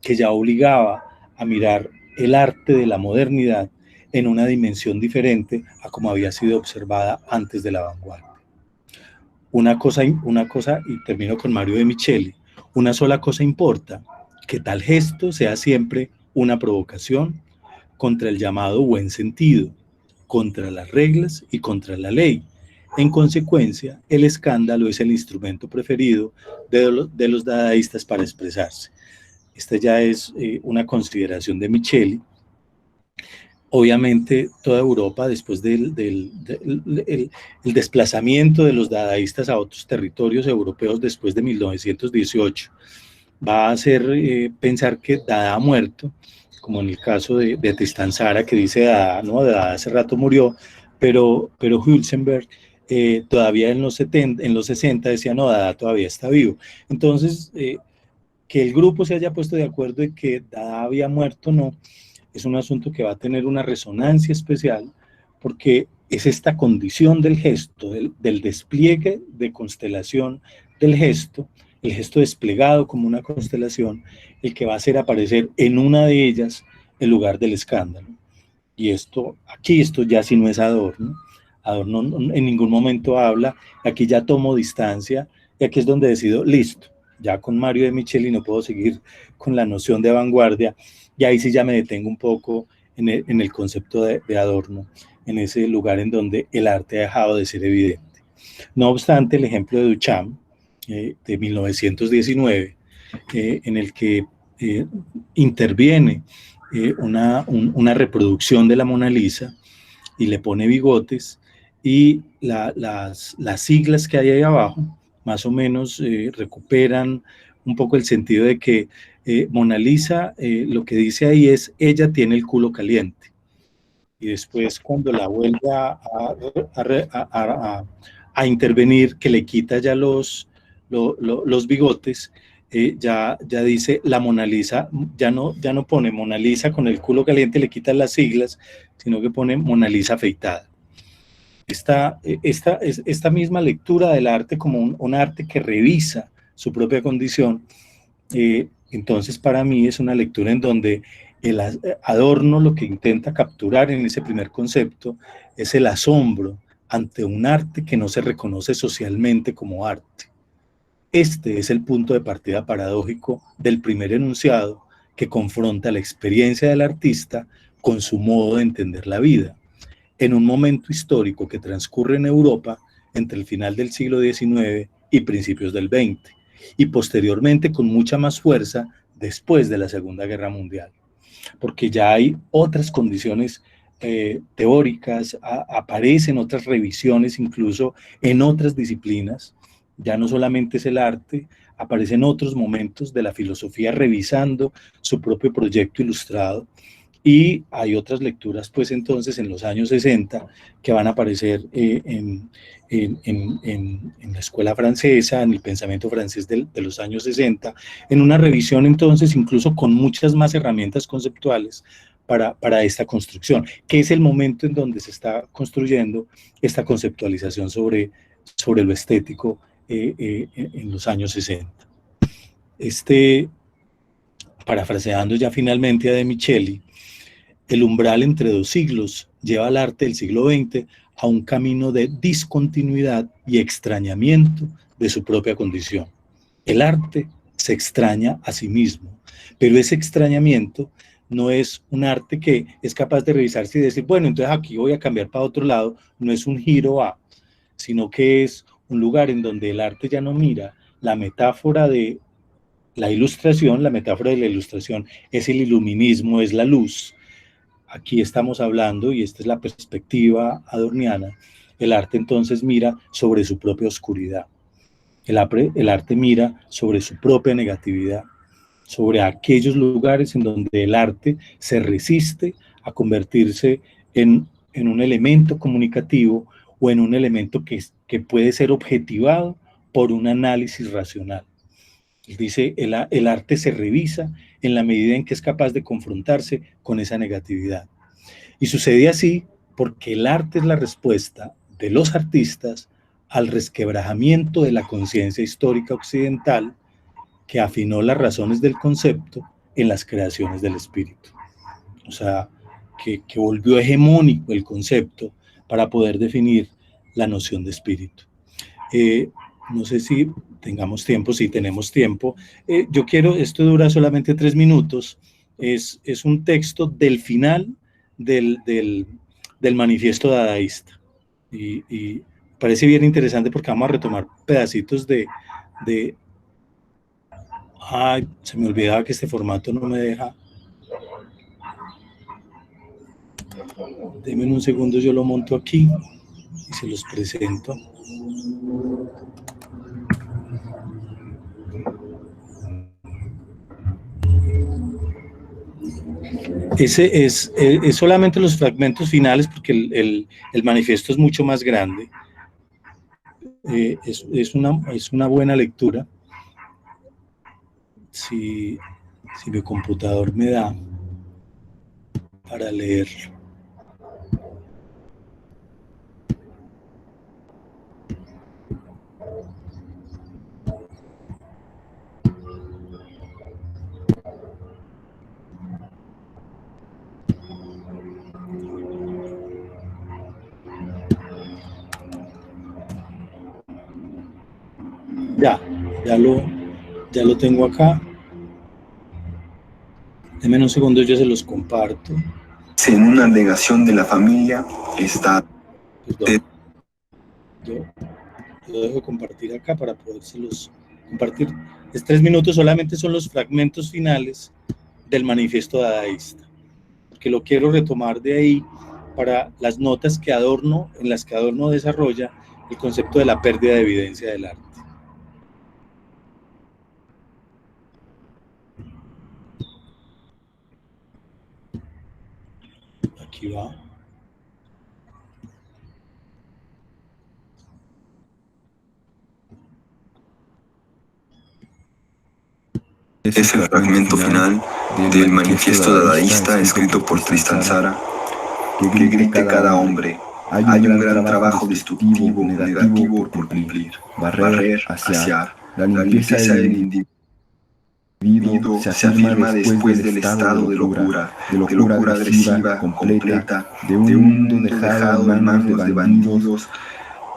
que ya obligaba a mirar el arte de la modernidad en una dimensión diferente a como había sido observada antes de la vanguardia. Una cosa, y termino con Mario de Micheli, una sola cosa importa, que tal gesto sea siempre una provocación contra el llamado buen sentido, contra las reglas y contra la ley. En consecuencia, el escándalo es el instrumento preferido de los dadaístas para expresarse. Esta ya es una consideración de Micheli. Obviamente, toda Europa, después del desplazamiento de los dadaístas a otros territorios europeos después de 1918, va a hacer pensar que Dada ha muerto, como en el caso de Tristán Tzara, que dice Dada, ¿no? Dada hace rato murió, pero Hülsenberg todavía en los 60 decía, no, Dada todavía está vivo. Entonces, que el grupo se haya puesto de acuerdo de que Dada había muerto, no, es un asunto que va a tener una resonancia especial, porque es esta condición del gesto, del despliegue de constelación del gesto, el gesto desplegado como una constelación, el que va a hacer aparecer en una de ellas el lugar del escándalo. Y esto ya sí no es Adorno. Adorno en ningún momento habla, aquí ya tomo distancia, y aquí es donde decido, listo, ya con Mario de Micheli no puedo seguir con la noción de vanguardia, y ahí sí ya me detengo un poco en el concepto de Adorno, en ese lugar en donde el arte ha dejado de ser evidente. No obstante, el ejemplo de Duchamp, de 1919, en el que interviene una reproducción de la Mona Lisa y le pone bigotes, y las siglas que hay ahí abajo, más o menos recuperan un poco el sentido de que Mona Lisa, lo que dice ahí es, ella tiene el culo caliente. Y después cuando la vuelve a intervenir, que le quita ya los bigotes, ya dice la Mona Lisa, ya no pone Mona Lisa con el culo caliente, le quitan las siglas, sino que pone Mona Lisa afeitada. Esta misma lectura del arte como un arte que revisa su propia condición, entonces para mí es una lectura en donde el Adorno lo que intenta capturar en ese primer concepto es el asombro ante un arte que no se reconoce socialmente como arte. Este es el punto de partida paradójico del primer enunciado que confronta la experiencia del artista con su modo de entender la vida, en un momento histórico que transcurre en Europa entre el final del siglo XIX y principios del XX, y posteriormente con mucha más fuerza después de la Segunda Guerra Mundial, porque ya hay otras condiciones teóricas, aparecen otras revisiones incluso en otras disciplinas, ya no solamente es el arte, aparecen otros momentos de la filosofía revisando su propio proyecto ilustrado, Y hay otras lecturas, pues entonces, en los años 60, que van a aparecer en la escuela francesa, en el pensamiento francés de los años 60, en una revisión entonces, incluso con muchas más herramientas conceptuales para esta construcción, que es el momento en donde se está construyendo esta conceptualización sobre lo estético en los años 60. Parafraseando ya finalmente a De Micheli, el umbral entre dos siglos lleva al arte del siglo XX a un camino de discontinuidad y extrañamiento de su propia condición. El arte se extraña a sí mismo, pero ese extrañamiento no es un arte que es capaz de revisarse y decir, bueno, entonces aquí voy a cambiar para otro lado, no es un giro a, sino que es un lugar en donde el arte ya no mira la metáfora de la ilustración, la metáfora de la ilustración es el iluminismo, es la luz. Aquí estamos hablando, y esta es la perspectiva adorniana, el arte entonces mira sobre su propia oscuridad. El arte mira sobre su propia negatividad, sobre aquellos lugares en donde el arte se resiste a convertirse en un elemento comunicativo o en un elemento que puede ser objetivado por un análisis racional. Dice, el arte se revisa en la medida en que es capaz de confrontarse con esa negatividad. Y sucede así porque el arte es la respuesta de los artistas al resquebrajamiento de la conciencia histórica occidental que afinó las razones del concepto en las creaciones del espíritu. O sea, que volvió hegemónico el concepto para poder definir la noción de espíritu. No sé si tengamos tiempo, si tenemos tiempo. Yo quiero, esto dura solamente 3 minutos, es un texto del final del manifiesto dadaísta. Y parece bien interesante porque vamos a retomar pedacitos Ay, se me olvidaba que este formato no me deja. Denme un segundo, yo lo monto aquí y se los presento. Ese es solamente los fragmentos finales porque el manifiesto es mucho más grande. Es una buena lectura. Si mi computador me da para leerlo. Ya lo tengo acá. Denme un segundo, yo se los comparto. En una negación de la familia está... Perdón. Yo dejo compartir acá para podérselos compartir. Es 3 minutos, solamente son los fragmentos finales del manifiesto dadaísta, porque lo quiero retomar de ahí para las notas en las que Adorno desarrolla el concepto de la pérdida de evidencia del arte. Aquí va. Es el fragmento final del manifiesto dadaísta escrito por Tristan Tzara, que grite cada hombre: hay un gran trabajo destructivo, negativo por cumplir, barrer, asear. La limpieza del individuo se afirma después del estado de locura agresiva, completa, de un mundo dejado en manos de bandidos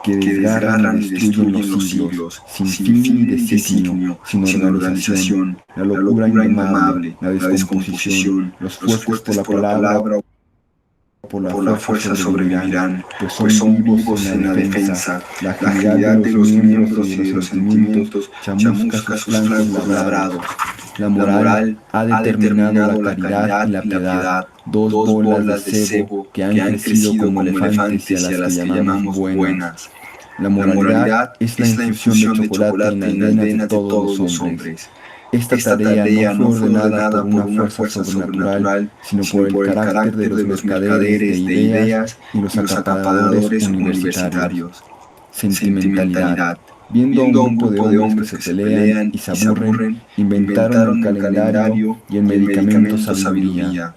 que desgarran y destruyen los siglos, sin fin ni designio, sin organización, la locura indomable, la descomposición, los fuertes por la palabra o por la fuerza sobrevivirán, pues son vivos en la defensa, la agilidad de los miembros y de los sentimientos chamusca sus flancos labrados. La moral ha determinado la caridad y la piedad, dos bolas de cebo que han crecido como elefantes y a las que llamamos buenas. La moralidad es la infusión de chocolate en las venas de todos los hombres. Esta tarea no fue ordenada por una fuerza sobrenatural, sino por el carácter de los mercaderes de ideas y los acaparadores universitarios. Sentimentalidad. Viendo a un grupo de hombres que se pelean y se aburren, inventaron un calendario y el medicamento sabiduría.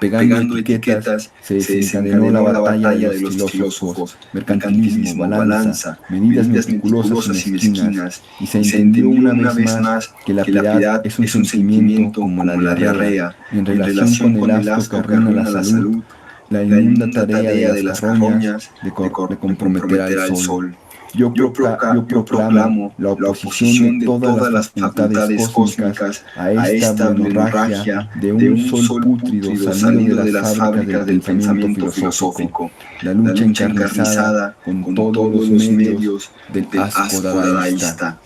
Pegando etiquetas, se desencadenó la batalla de los filósofos, mercantilismo, balanza, medidas meticulosas y mezquinas, y se entendió una vez más que la piedad es un sentimiento como la diarrea, en relación con el asco que arruina la salud, la inmunda tarea de las carroñas de comprometer al sol. Yo proclamo la oposición de todas las facultades cósmicas a esta hemorragia de un sol pútrido salido de las fábricas del pensamiento filosófico, la lucha encarnizada con todos los medios del asco dadaísta.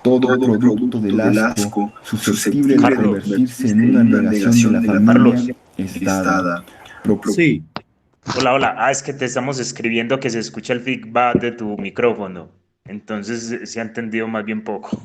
Todo producto del asco, susceptible de convertirse en una negación de la familia, es dada. Sí. Hola, hola. Es que te estamos escribiendo que se escucha el feedback de tu micrófono. Entonces se ha entendido más bien poco.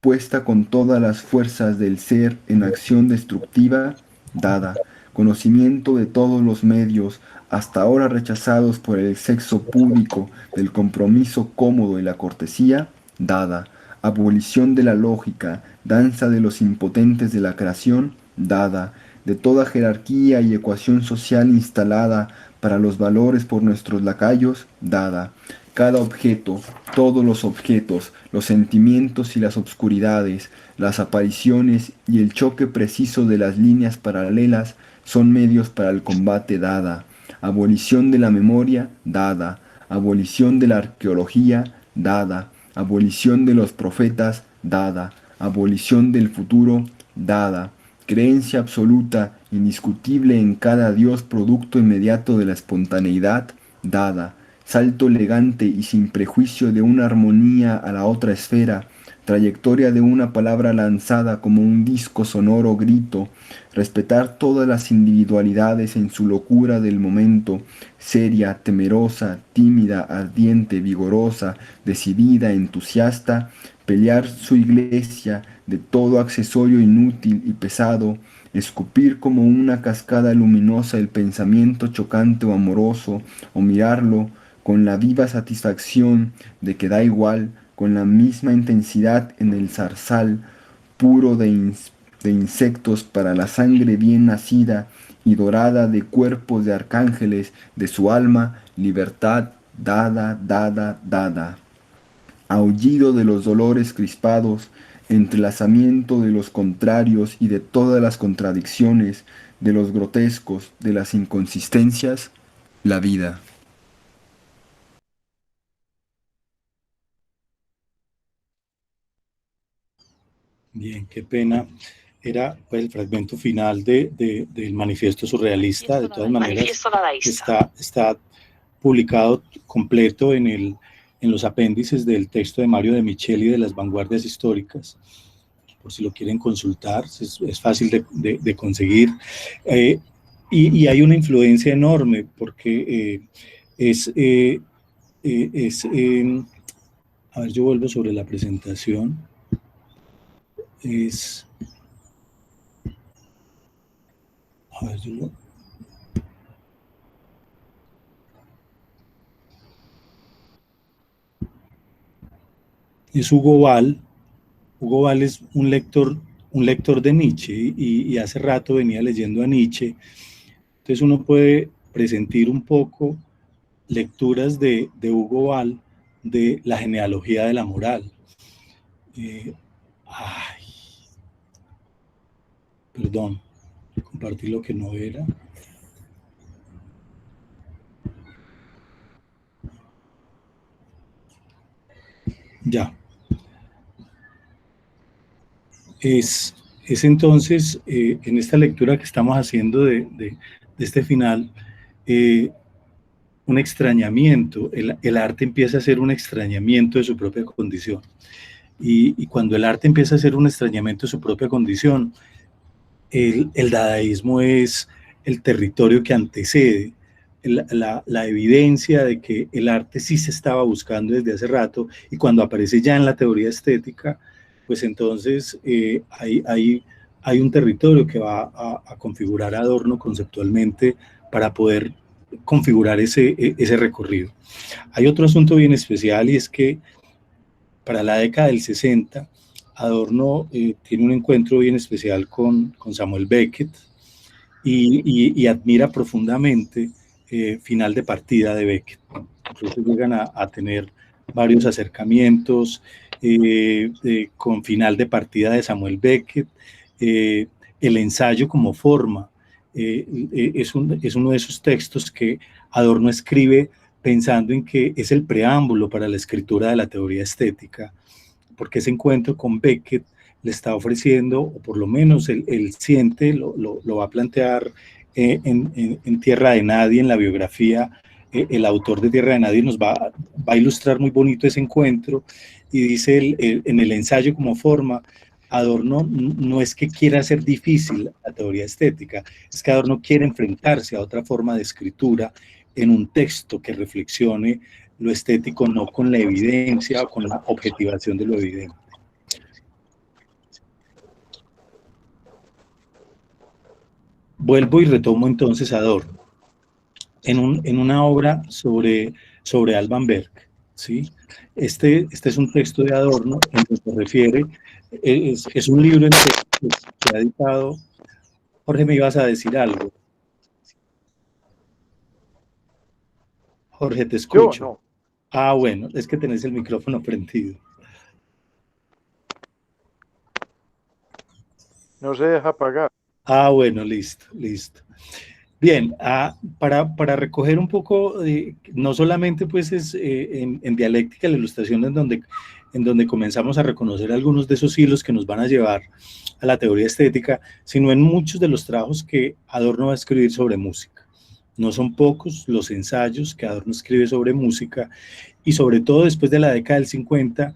Puesta con todas las fuerzas del ser en acción destructiva, dada. Conocimiento de todos los medios, hasta ahora rechazados por el sexo público, del compromiso cómodo y la cortesía, dada. Abolición de la lógica, danza de los impotentes de la creación, dada. De toda jerarquía y ecuación social instalada para los valores por nuestros lacayos, dada. Cada objeto, todos los objetos, los sentimientos y las obscuridades, las apariciones y el choque preciso de las líneas paralelas son medios para el combate, dada. Abolición de la memoria, dada. Abolición de la arqueología, dada. Abolición de los profetas, dada. Abolición del futuro, dada. Creencia absoluta, indiscutible en cada Dios producto inmediato de la espontaneidad, dada. Salto elegante y sin prejuicio de una armonía a la otra esfera, trayectoria de una palabra lanzada como un disco sonoro grito, respetar todas las individualidades en su locura del momento, seria, temerosa, tímida, ardiente, vigorosa, decidida, entusiasta, pelear su iglesia de todo accesorio inútil y pesado, escupir como una cascada luminosa el pensamiento chocante o amoroso, o mirarlo con la viva satisfacción de que da igual, con la misma intensidad en el zarzal puro de insectos para la sangre bien nacida y dorada de cuerpos de arcángeles de su alma, libertad dada, dada, dada. Aullido de los dolores crispados, entrelazamiento de los contrarios y de todas las contradicciones, de los grotescos, de las inconsistencias, la vida. Bien, qué pena. Era pues, el fragmento final del Manifiesto Surrealista. De todas maneras, está publicado completo en los apéndices del texto de Mario de Micheli de las vanguardias históricas. Por si lo quieren consultar, es fácil de conseguir. Y hay una influencia enorme porque a ver, yo vuelvo sobre la presentación. A ver, es Hugo Ball. Hugo Ball es un lector de Nietzsche y hace rato venía leyendo a Nietzsche. Entonces uno puede presentir un poco lecturas de Hugo Ball de la genealogía de la moral. Perdón, compartí lo que no era. Ya. Es entonces, en esta lectura que estamos haciendo de este final, un extrañamiento. El arte empieza a ser un extrañamiento de su propia condición. Y cuando el arte empieza a ser un extrañamiento de su propia condición, el dadaísmo es el territorio que antecede la evidencia de que el arte sí se estaba buscando desde hace rato, y cuando aparece ya en la teoría estética, pues entonces hay un territorio que va a configurar Adorno conceptualmente para poder configurar ese recorrido. Hay otro asunto bien especial, y es que para la década del 60, Adorno tiene un encuentro bien especial con Samuel Beckett, y admira profundamente Final de partida de Beckett. Entonces llegan a tener varios acercamientos con Final de partida de Samuel Beckett. El ensayo como forma es uno de esos textos que Adorno escribe pensando en que es el preámbulo para la escritura de la teoría estética, porque ese encuentro con Beckett le está ofreciendo, o por lo menos él siente, lo va a plantear en Tierra de Nadie, en la biografía. El autor de Tierra de Nadie nos va a ilustrar muy bonito ese encuentro, y dice en el ensayo como forma, Adorno no es que quiera hacer difícil la teoría estética, es que Adorno quiere enfrentarse a otra forma de escritura en un texto que reflexione lo estético no con la evidencia o con la objetivación de lo evidente. Vuelvo y retomo entonces a Adorno en una obra sobre Alban Berg, ¿sí? Este es un texto de Adorno en que se refiere, es un libro que se ha editado. Jorge, me ibas a decir algo. Jorge, te escucho. Yo no. Ah, bueno, es que tenés el micrófono prendido. No se deja apagar. Ah, bueno, listo. Bien, para recoger un poco, no solamente pues es en dialéctica, la ilustración en donde comenzamos a reconocer algunos de esos hilos que nos van a llevar a la teoría estética, sino en muchos de los trabajos que Adorno va a escribir sobre música. No son pocos los ensayos que Adorno escribe sobre música, y sobre todo después de la década del 50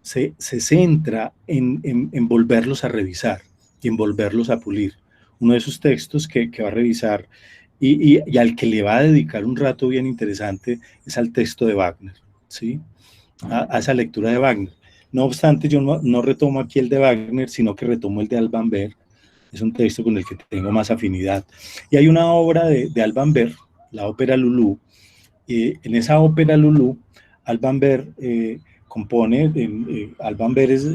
se centra en volverlos a revisar y en volverlos a pulir. Uno de esos textos que va a revisar y al que le va a dedicar un rato bien interesante es al texto de Wagner, ¿sí? A esa lectura de Wagner. No obstante, yo no retomo aquí el de Wagner, sino que retomo el de Alban Berg. Es un texto con el que tengo más afinidad. Y hay una obra de Alban Berg, la ópera Lulú. En esa ópera Lulú, Alban Berg compone, Alban Berg es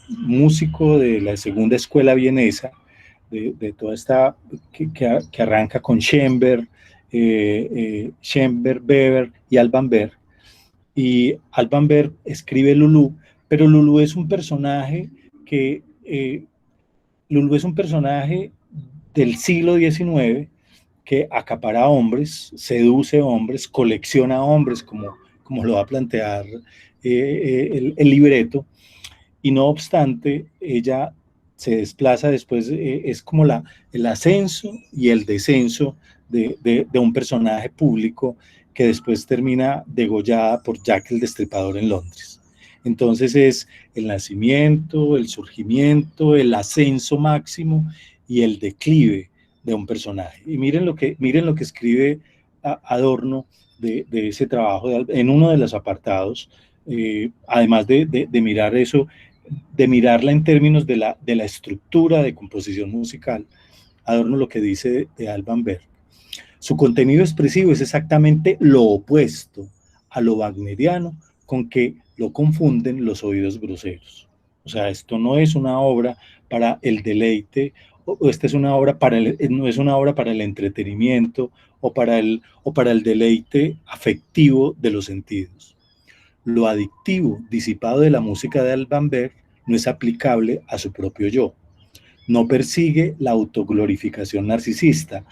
músico de la segunda escuela vienesa, de toda esta, que arranca con Schoenberg, Weber y Alban Berg. Y Alban Berg escribe Lulú, pero Lulú es un personaje del siglo XIX que acapara hombres, seduce hombres, colecciona hombres, como lo va a plantear el libreto, y no obstante, ella se desplaza después, es como el ascenso y el descenso de un personaje público que después termina degollada por Jack el Destripador en Londres. Entonces es el nacimiento, el surgimiento, el ascenso máximo y el declive de un personaje. Y miren lo que escribe Adorno de ese trabajo en uno de los apartados, además de mirar eso, de mirarla en términos de la estructura de composición musical. Adorno lo que dice de Alban Berg: su contenido expresivo es exactamente lo opuesto a lo wagneriano, con que lo confunden los oídos groseros. O sea, esto no es una obra para el deleite, o esta es una obra no es una obra para el entretenimiento o para el deleite afectivo de los sentidos. Lo adictivo disipado de la música de Alban Berg no es aplicable a su propio yo. No persigue la autoglorificación narcisista.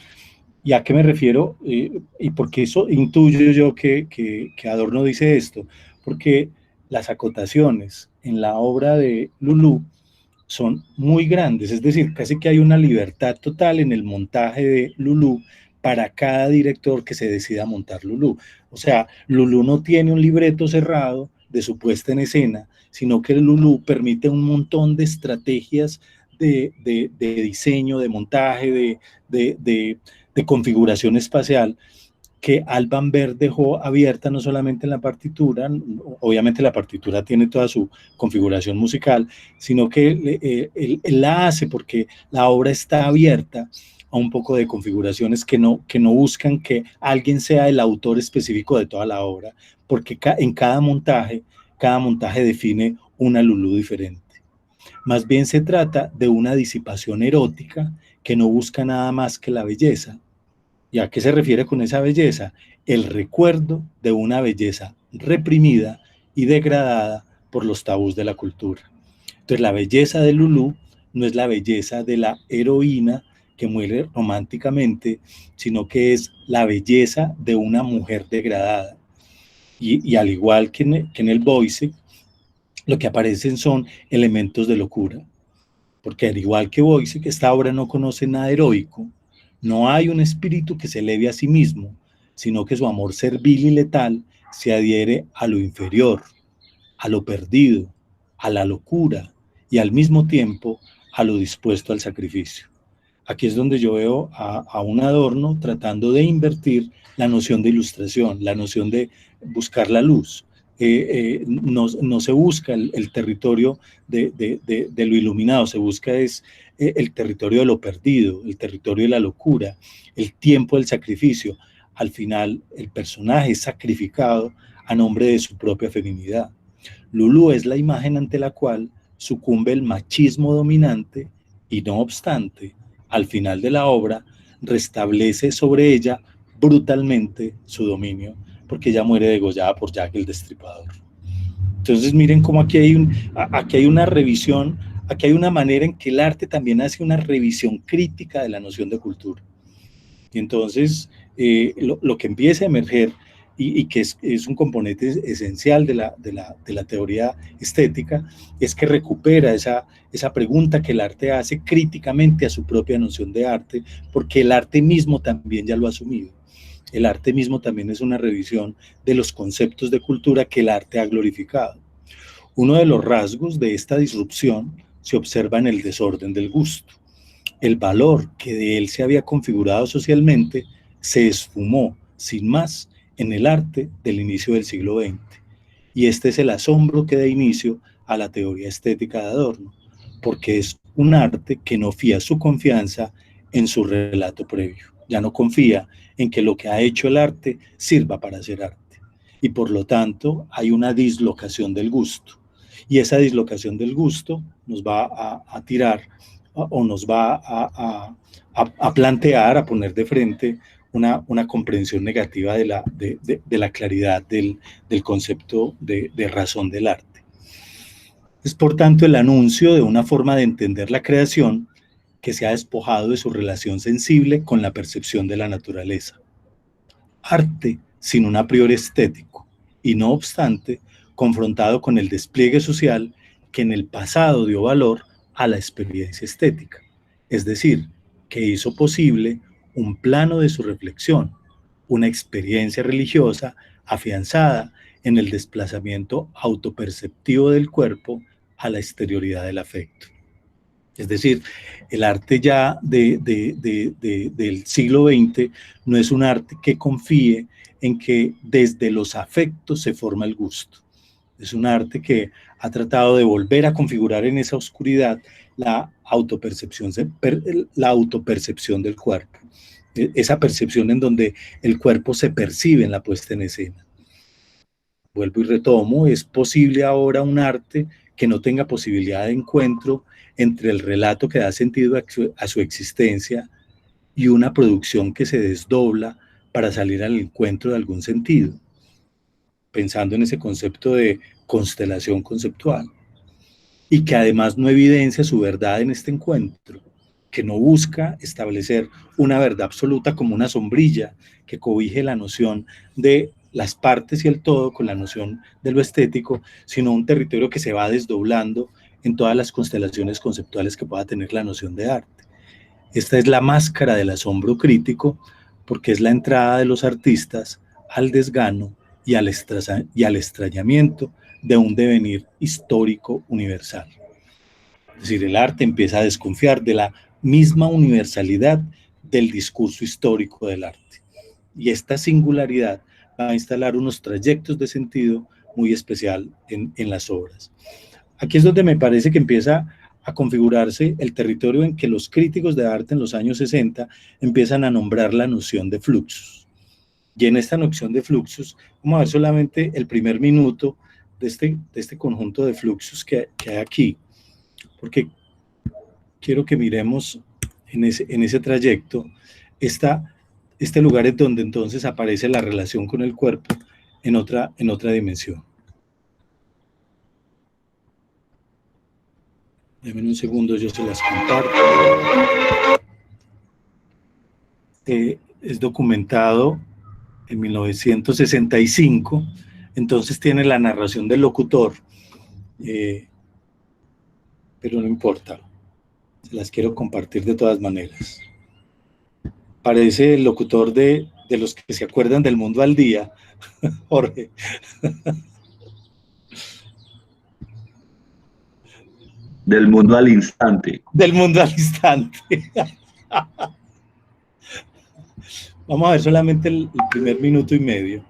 ¿Y a qué me refiero? Y porque eso intuyo yo que Adorno dice esto, porque las acotaciones en la obra de Lulú son muy grandes, es decir, casi que hay una libertad total en el montaje de Lulú para cada director que se decida montar Lulú. O sea, Lulú no tiene un libreto cerrado de su puesta en escena, sino que Lulú permite un montón de estrategias de diseño, de montaje, de configuración espacial, que Alban Berg dejó abierta no solamente en la partitura, obviamente la partitura tiene toda su configuración musical, sino que él la hace porque la obra está abierta a un poco de configuraciones que no buscan que alguien sea el autor específico de toda la obra, porque en cada montaje define una Lulú diferente. Más bien se trata de una disipación erótica que no busca nada más que la belleza. ¿Y a qué se refiere con esa belleza? El recuerdo de una belleza reprimida y degradada por los tabús de la cultura. Entonces la belleza de Lulú no es la belleza de la heroína que muere románticamente, sino que es la belleza de una mujer degradada. Y al igual que en el Boyce, lo que aparecen son elementos de locura. Porque al igual que Boyce, que esta obra no conoce nada heroico, no hay un espíritu que se eleve a sí mismo, sino que su amor servil y letal se adhiere a lo inferior, a lo perdido, a la locura y al mismo tiempo a lo dispuesto al sacrificio. Aquí es donde yo veo a un Adorno tratando de invertir la noción de ilustración, la noción de buscar la luz. No se busca el territorio de lo iluminado, se busca el territorio de lo perdido, el territorio de la locura, el tiempo del sacrificio. Al final, el personaje es sacrificado a nombre de su propia feminidad. Lulú es la imagen ante la cual sucumbe el machismo dominante y, no obstante, al final de la obra, restablece sobre ella brutalmente su dominio, porque ella muere degollada por Jack el Destripador. Entonces miren cómo aquí hay una revisión, aquí hay una manera en que el arte también hace una revisión crítica de la noción de cultura. Y entonces lo que empieza a emerger y que es un componente esencial de la teoría estética, es que recupera esa pregunta que el arte hace críticamente a su propia noción de arte, porque el arte mismo también ya lo ha asumido. El arte mismo también es una revisión de los conceptos de cultura que el arte ha glorificado. Uno de los rasgos de esta disrupción se observa en el desorden del gusto. El valor que de él se había configurado socialmente se esfumó, sin más, en el arte del inicio del siglo XX. Y este es el asombro que da inicio a la teoría estética de Adorno, porque es un arte que no fía su confianza en su relato previo. Ya no confía en que lo que ha hecho el arte sirva para hacer arte. Y por lo tanto hay una dislocación del gusto. Y esa dislocación del gusto nos va a tirar o nos va a plantear, a poner de frente una comprensión negativa de la claridad del concepto de razón del arte. Es por tanto el anuncio de una forma de entender la creación que se ha despojado de su relación sensible con la percepción de la naturaleza. Arte sin un a priori estético, y no obstante, confrontado con el despliegue social que en el pasado dio valor a la experiencia estética, es decir, que hizo posible un plano de su reflexión, una experiencia religiosa afianzada en el desplazamiento autoperceptivo del cuerpo a la exterioridad del afecto. Es decir, el arte ya del siglo XX no es un arte que confíe en que desde los afectos se forma el gusto. Es un arte que ha tratado de volver a configurar en esa oscuridad la autopercepción del cuerpo. Esa percepción en donde el cuerpo se percibe en la puesta en escena. Vuelvo y retomo, es posible ahora un arte que no tenga posibilidad de encuentro entre el relato que da sentido a su existencia y una producción que se desdobla para salir al encuentro de algún sentido, pensando en ese concepto de constelación conceptual, y que además no evidencia su verdad en este encuentro, que no busca establecer una verdad absoluta como una sombrilla que cobije la noción de las partes y el todo con la noción de lo estético, sino un territorio que se va desdoblando en todas las constelaciones conceptuales que pueda tener la noción de arte. Esta es la máscara del asombro crítico, porque es la entrada de los artistas al desgano y al extrañamiento de un devenir histórico universal. Es decir, el arte empieza a desconfiar de la misma universalidad del discurso histórico del arte. Y esta singularidad va a instalar unos trayectos de sentido muy especial en las obras. Aquí es donde me parece que empieza a configurarse el territorio en que los críticos de arte en los años 60 empiezan a nombrar la noción de fluxus. Y en esta noción de fluxus, vamos a ver solamente el primer minuto de este conjunto de fluxus que hay aquí, porque quiero que miremos en ese trayecto este lugar es donde entonces aparece la relación con el cuerpo en otra dimensión. Denme un segundo, yo se las comparto. Es documentado en 1965, entonces tiene la narración del locutor, pero no importa, se las quiero compartir de todas maneras. Parece el locutor de los que se acuerdan del Mundo al Día, Jorge. Del mundo al instante. Del mundo al instante. Vamos a ver solamente el primer minuto y medio.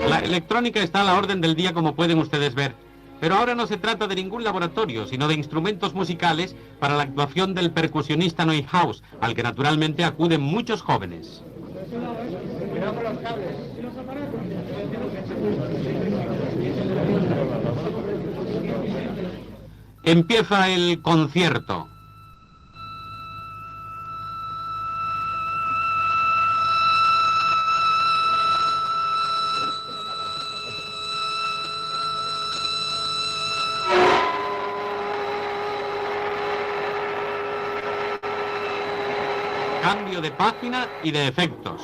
La electrónica está a la orden del día, como pueden ustedes ver. Pero ahora no se trata de ningún laboratorio, sino de instrumentos musicales para la actuación del percusionista Neuhaus, al que naturalmente acuden muchos jóvenes. Empieza el concierto. Cambio de página y de efectos.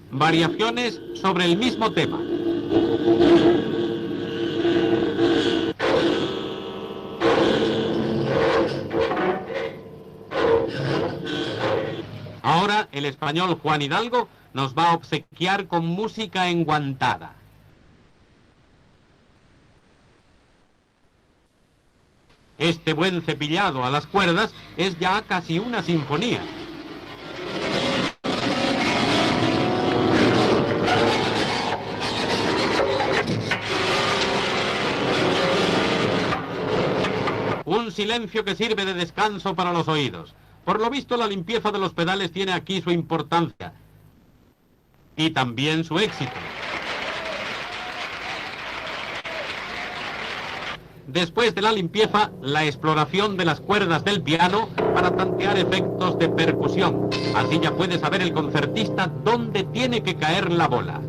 Variaciones sobre el mismo tema. Ahora el español Juan Hidalgo nos va a obsequiar con música enguantada. Este buen cepillado a las cuerdas es ya casi una sinfonía. Un silencio que sirve de descanso para los oídos. Por lo visto, la limpieza de los pedales tiene aquí su importancia. Y también su éxito. Después de la limpieza, la exploración de las cuerdas del piano para tantear efectos de percusión. Así ya puede saber el concertista dónde tiene que caer la bola.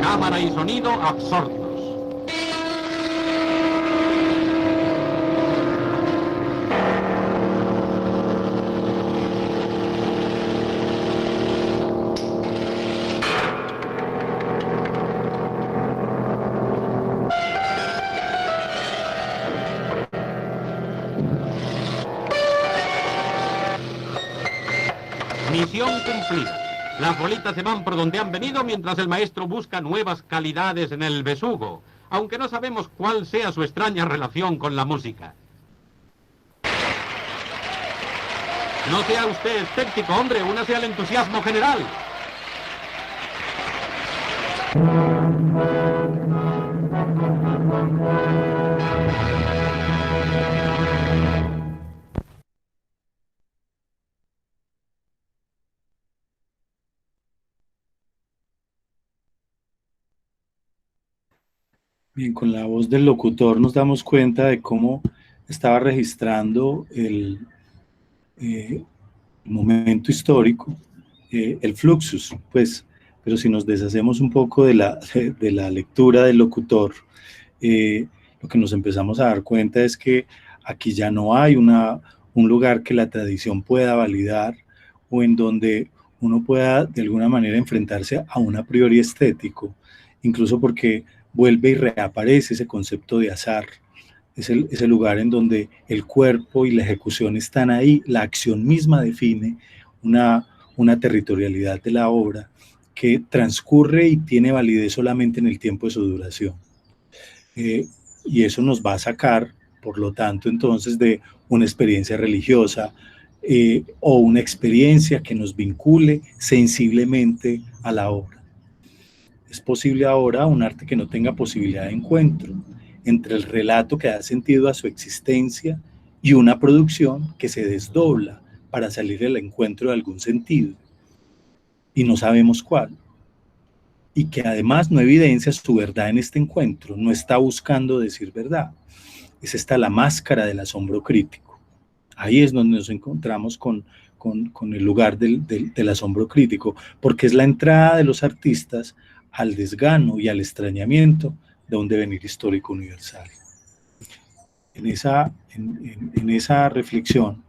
Cámara y sonido absortos. Misión cumplida. Las bolitas se van por donde han venido mientras el maestro busca nuevas calidades en el besugo, aunque no sabemos cuál sea su extraña relación con la música. No sea usted escéptico, hombre, únase al entusiasmo general. Bien, con la voz del locutor nos damos cuenta de cómo estaba registrando el momento histórico, el fluxus, pues, pero si nos deshacemos un poco de la lectura del locutor, lo que nos empezamos a dar cuenta es que aquí ya no hay un lugar que la tradición pueda validar o en donde uno pueda de alguna manera enfrentarse a un a priori estético, incluso porque vuelve y reaparece ese concepto de azar. Es el lugar en donde el cuerpo y la ejecución están ahí, la acción misma define una territorialidad de la obra que transcurre y tiene validez solamente en el tiempo de su duración. Y eso nos va a sacar, por lo tanto, entonces, de una experiencia religiosa o una experiencia que nos vincule sensiblemente a la obra. Es posible ahora un arte que no tenga posibilidad de encuentro entre el relato que da sentido a su existencia y una producción que se desdobla para salir al encuentro de algún sentido, y no sabemos cuál, y que además no evidencia su verdad en este encuentro, no está buscando decir verdad. Es esta la máscara del asombro crítico. Ahí es donde nos encontramos con el lugar del asombro crítico, porque es la entrada de los artistas al desgano y al extrañamiento de un devenir histórico universal. En esa reflexión,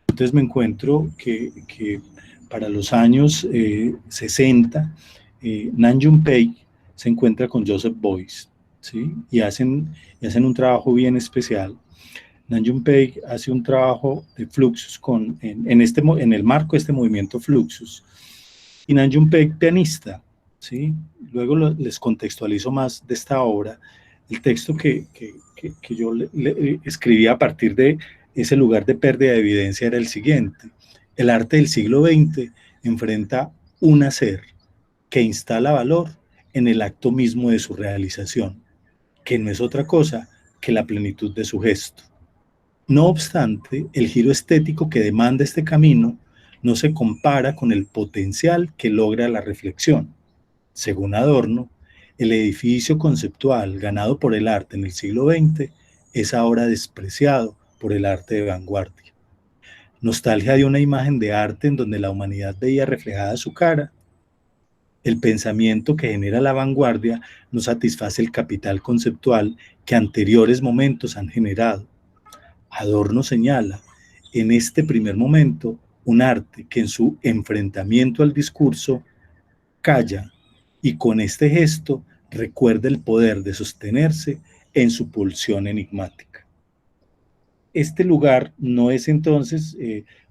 entonces me encuentro que para los años 60, Nam June Paik se encuentra con Joseph Beuys, ¿sí? y hacen un trabajo bien especial. Nam June Paik hace un trabajo de Fluxus en el marco de este movimiento Fluxus, y Nam June Paik pianista, ¿sí? Luego les contextualizo más de esta obra. El texto que yo le escribí a partir de ese lugar de pérdida de evidencia era el siguiente: el arte del siglo XX enfrenta un hacer que instala valor en el acto mismo de su realización, que no es otra cosa que la plenitud de su gesto. No obstante, el giro estético que demanda este camino no se compara con el potencial que logra la reflexión. Según Adorno, el edificio conceptual ganado por el arte en el siglo XX es ahora despreciado por el arte de vanguardia. Nostalgia de una imagen de arte en donde la humanidad veía reflejada su cara. El pensamiento que genera la vanguardia no satisface el capital conceptual que anteriores momentos han generado. Adorno señala, en este primer momento, un arte que en su enfrentamiento al discurso calla y con este gesto recuerda el poder de sostenerse en su pulsión enigmática. Este lugar no es entonces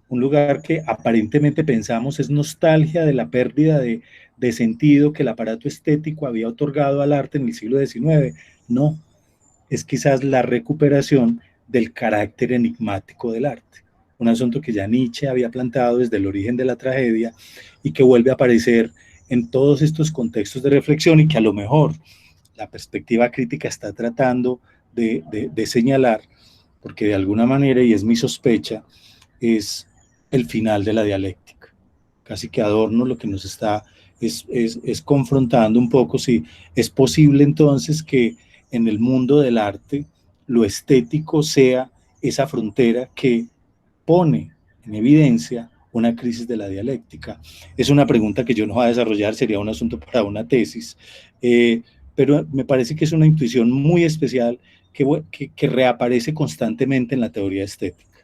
un lugar que aparentemente pensamos es nostalgia de la pérdida de sentido que el aparato estético había otorgado al arte en el siglo XIX. No, es quizás la recuperación del carácter enigmático del arte, un asunto que ya Nietzsche había plantado desde el origen de la tragedia y que vuelve a aparecer en todos estos contextos de reflexión, y que a lo mejor la perspectiva crítica está tratando de señalar, porque de alguna manera, y es mi sospecha, es el final de la dialéctica. Casi que Adorno lo que nos está es confrontando un poco si es posible entonces que en el mundo del arte lo estético sea esa frontera que pone en evidencia una crisis de la dialéctica. Es una pregunta que yo no voy a desarrollar, sería un asunto para una tesis, pero me parece que es una intuición muy especial que reaparece constantemente en la teoría estética.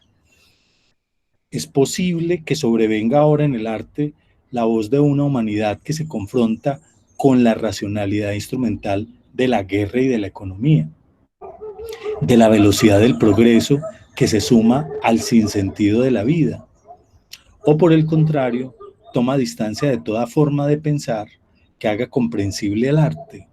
Es posible que sobrevenga ahora en el arte la voz de una humanidad que se confronta con la racionalidad instrumental de la guerra y de la economía, de la velocidad del progreso que se suma al sinsentido de la vida, o por el contrario, toma distancia de toda forma de pensar que haga comprensible el arte.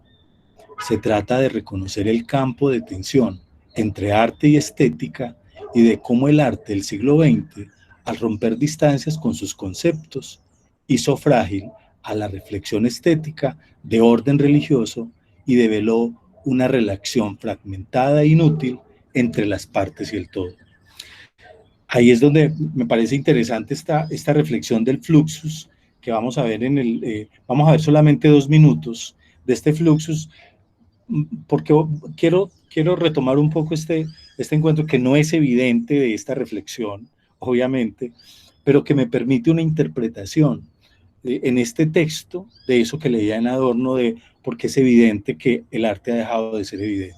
Se trata de reconocer el campo de tensión entre arte y estética y de cómo el arte del siglo XX, al romper distancias con sus conceptos, hizo frágil a la reflexión estética de orden religioso y develó una relación fragmentada e inútil entre las partes y el todo. Ahí es donde me parece interesante esta reflexión del Fluxus, que vamos a ver vamos a ver solamente 2 minutos de este Fluxus, porque quiero retomar un poco este encuentro que no es evidente de esta reflexión, obviamente, pero que me permite una interpretación en este texto de eso que leía en Adorno, porque es evidente que el arte ha dejado de ser evidente.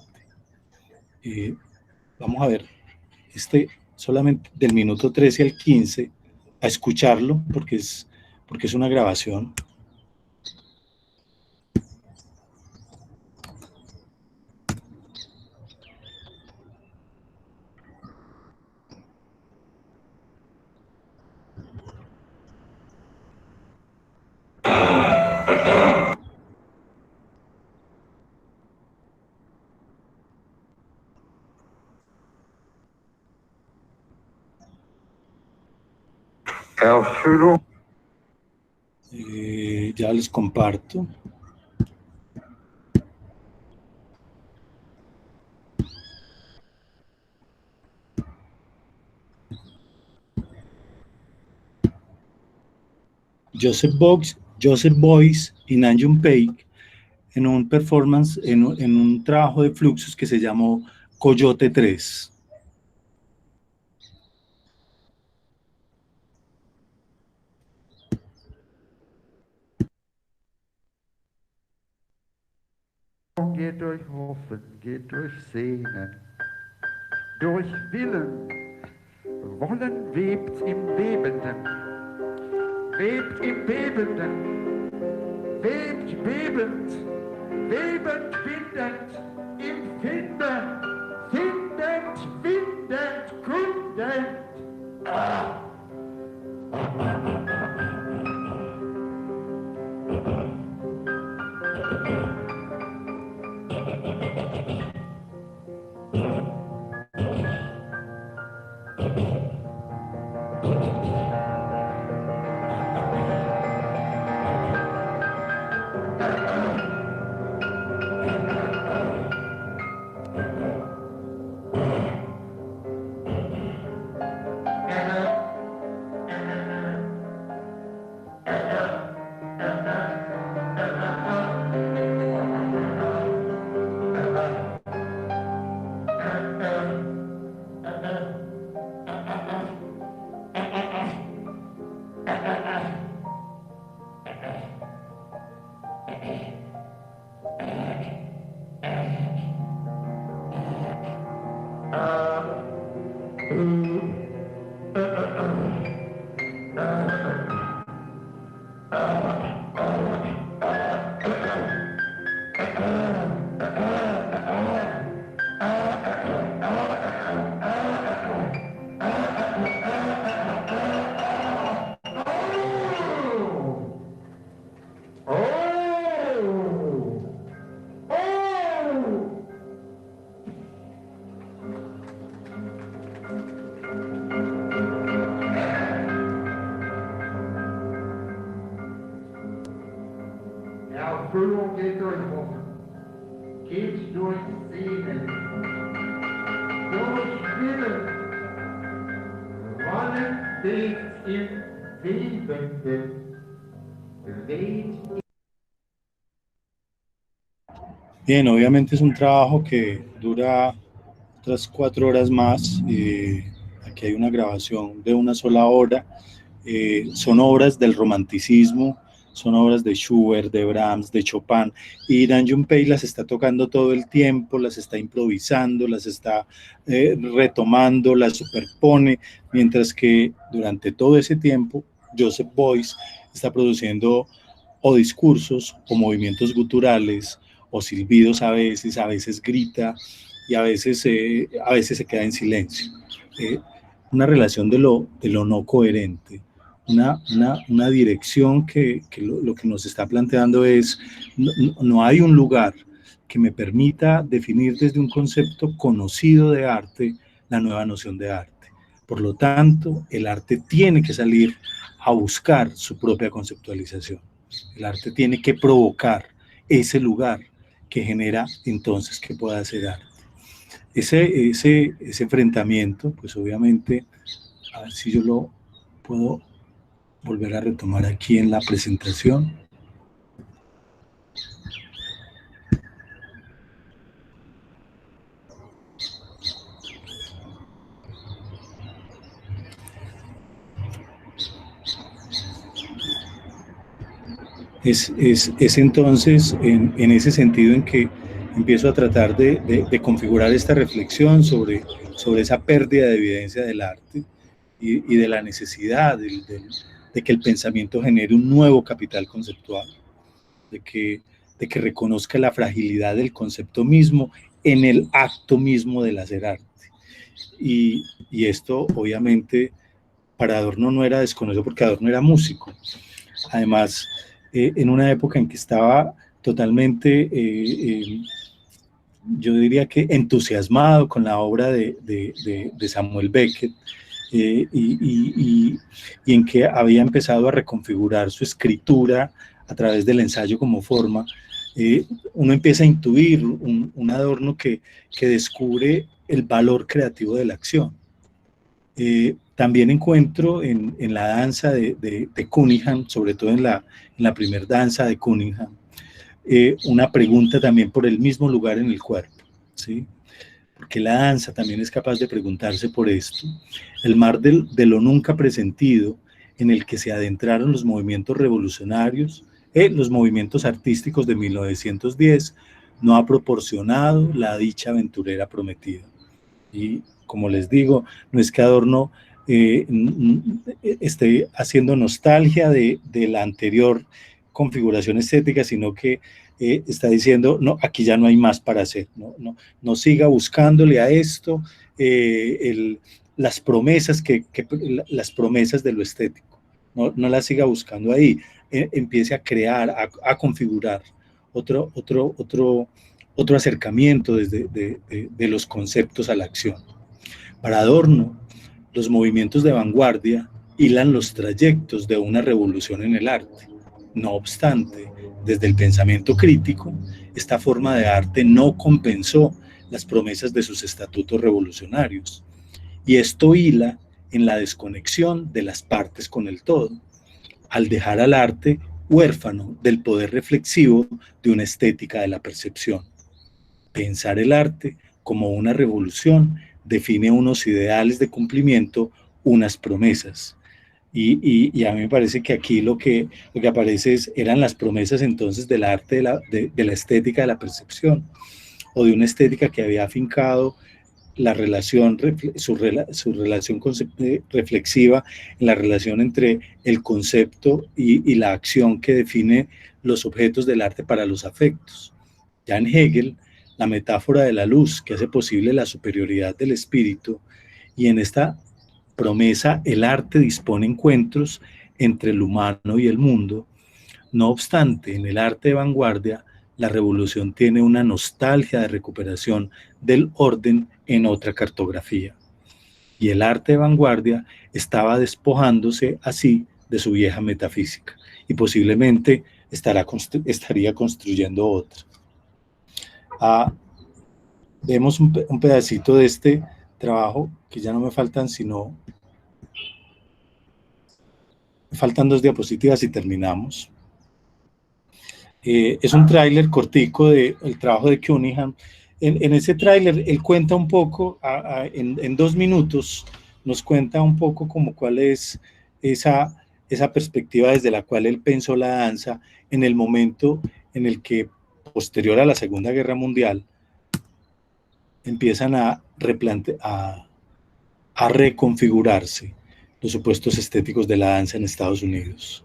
Vamos a ver solamente del minuto 13 al 15, a escucharlo, porque porque es una grabación. Ya les comparto. Joseph Beuys y Nam June-paik en un performance, en un trabajo de Fluxus que se llamó Coyote 3. Geht durch Hoffen, geht durch Sehnen, durch Willen, Wollen webt im Bebenden, webt im Bebenden, webt bebend, webend, windend, im Finden, findend, windend, kundend. Erfüllung geht durch Hoffen, geht durch Sehnen, durch Willen, Wollen weht im Webenden, weht. Bien, obviamente es un trabajo que dura otras 4 horas más. Aquí hay una grabación de una sola hora. Son obras del romanticismo, son obras de Schubert, de Brahms, de Chopin, y Nam June-paik las está tocando todo el tiempo, las está improvisando, las está retomando, las superpone, mientras que durante todo ese tiempo Joseph Beuys está produciendo o discursos o movimientos guturales o silbidos a veces grita y a veces se queda en silencio. Una relación de lo no coherente. Una dirección que lo que nos está planteando es, no hay un lugar que me permita definir desde un concepto conocido de arte la nueva noción de arte. Por lo tanto, el arte tiene que salir a buscar su propia conceptualización. El arte tiene que provocar ese lugar que genera entonces que pueda ser arte. Ese enfrentamiento, pues obviamente, a ver si yo lo puedo volver a retomar aquí en la presentación. Es entonces en ese sentido en que empiezo a tratar de configurar esta reflexión sobre esa pérdida de evidencia del arte y de la necesidad de que el pensamiento genere un nuevo capital conceptual, de que reconozca la fragilidad del concepto mismo en el acto mismo del hacer arte. Y esto, obviamente, para Adorno no era desconocido, porque Adorno era músico. Además, en una época en que estaba totalmente, yo diría que entusiasmado con la obra de Samuel Beckett, y en que había empezado a reconfigurar su escritura a través del ensayo como forma, uno empieza a intuir un Adorno que descubre el valor creativo de la acción. También encuentro en la danza de Cunningham, sobre todo en la primer danza de Cunningham, una pregunta también por el mismo lugar en el cuerpo, ¿sí? Porque la danza también es capaz de preguntarse por esto. El mar de lo nunca presentido, en el que se adentraron los movimientos revolucionarios, los movimientos artísticos de 1910, no ha proporcionado la dicha aventurera prometida. Y como les digo, no es que Adorno esté haciendo nostalgia de la anterior configuración estética, sino que está diciendo, no, aquí ya no hay más para hacer, no siga buscándole a esto las promesas las promesas de lo estético, no las siga buscando ahí, empiece a crear, a configurar otro acercamiento de los conceptos a la acción. Para Adorno, los movimientos de vanguardia hilan los trayectos de una revolución en el arte. No obstante, desde el pensamiento crítico, esta forma de arte no compensó las promesas de sus estatutos revolucionarios, y esto hila en la desconexión de las partes con el todo, al dejar al arte huérfano del poder reflexivo de una estética de la percepción. Pensar el arte como una revolución define unos ideales de cumplimiento, unas promesas. Y a mí me parece que aquí lo que aparece eran las promesas entonces del arte, de la estética de la percepción, o de una estética que había afincado la relación, su relación reflexiva en la relación entre el concepto y la acción que define los objetos del arte para los afectos. Ya en Hegel, la metáfora de la luz que hace posible la superioridad del espíritu, y en esta promesa el arte dispone encuentros entre el humano y el mundo. No obstante, en el arte de vanguardia, la revolución tiene una nostalgia de recuperación del orden en otra cartografía. Y el arte de vanguardia estaba despojándose así de su vieja metafísica, y posiblemente estaría construyendo otra. Vemos un pedacito de este trabajo, que ya no me faltan sino... Me faltan 2 diapositivas y terminamos. Es un tráiler cortico del trabajo de Cunningham. En ese tráiler él cuenta un poco, en 2 minutos, nos cuenta un poco como cuál es esa perspectiva desde la cual él pensó la danza en el momento en el que, posterior a la Segunda Guerra Mundial, empiezan a reconfigurarse los supuestos estéticos de la danza en Estados Unidos.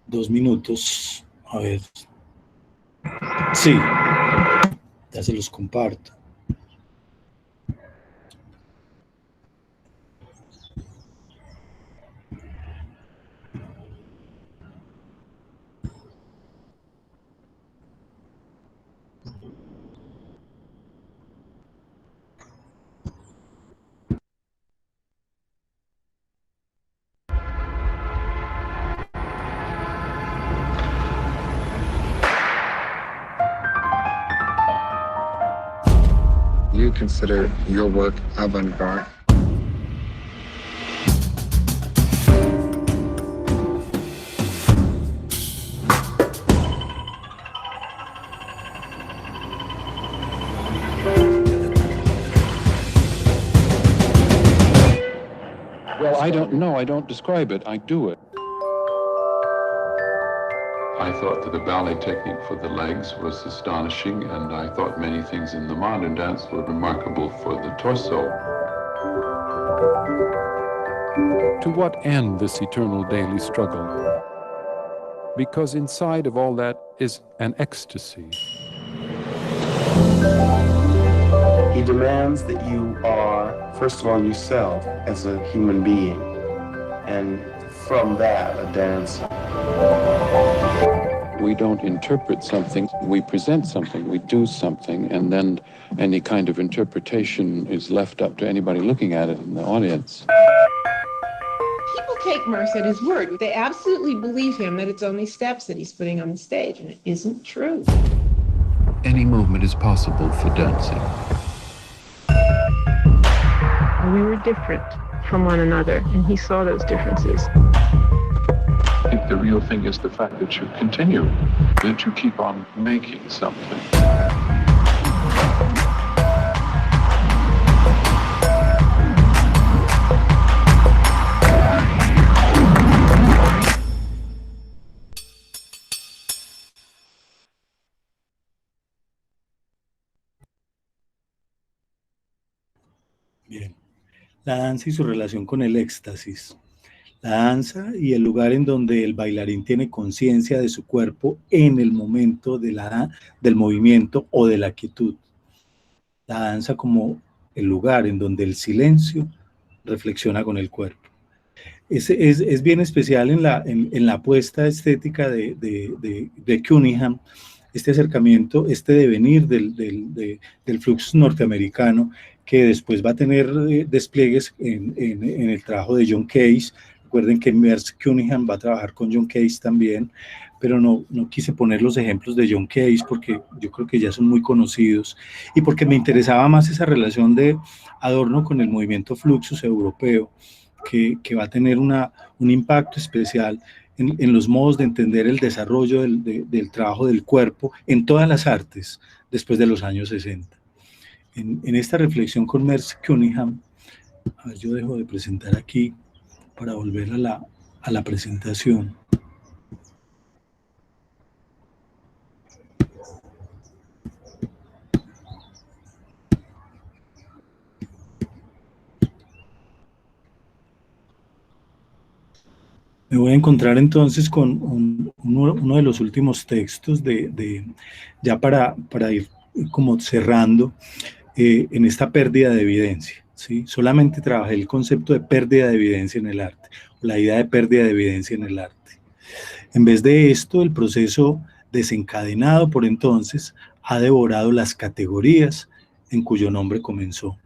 Dos minutos, a ver. Sí, ya se los comparto. You consider your work avant-garde? Well, I don't know. I don't describe it. I do it. I thought that the ballet technique for the legs was astonishing, and I thought many things in the modern dance were remarkable for the torso. To what end this eternal daily struggle? Because inside of all that is an ecstasy. He demands that you are, first of all, yourself as a human being, and from that, a dancer. We don't interpret something, we present something, we do something, and then any kind of interpretation is left up to anybody looking at it in the audience. People take Merce at his word. They absolutely believe him that it's only steps that he's putting on the stage, and it isn't true. Any movement is possible for dancing. We were different from one another, and he saw those differences. I think the real thing is the fact that you continue, that you keep on making something. Bien. La danza y su relación con el éxtasis. La danza y el lugar en donde el bailarín tiene conciencia de su cuerpo en el momento del movimiento o de la quietud. La danza como el lugar en donde el silencio reflexiona con el cuerpo. Es bien especial en la apuesta estética de Cunningham, este acercamiento, este devenir del fluxo norteamericano, que después va a tener despliegues en el trabajo de John Cage. Recuerden que Merce Cunningham va a trabajar con John Cage también, pero no quise poner los ejemplos de John Cage porque yo creo que ya son muy conocidos y porque me interesaba más esa relación de Adorno con el movimiento Fluxus europeo, que va a tener un impacto especial en los modos de entender el desarrollo del trabajo del cuerpo en todas las artes después de los años 60. En esta reflexión con Merce Cunningham, a ver, yo dejo de presentar aquí para volver a la presentación. Me voy a encontrar entonces con uno de los últimos textos ya para ir como cerrando en esta pérdida de evidencia, ¿sí? Solamente trabajé el concepto de pérdida de evidencia en el arte, la idea de pérdida de evidencia en el arte. En vez de esto, el proceso desencadenado por entonces ha devorado las categorías en cuyo nombre comenzó,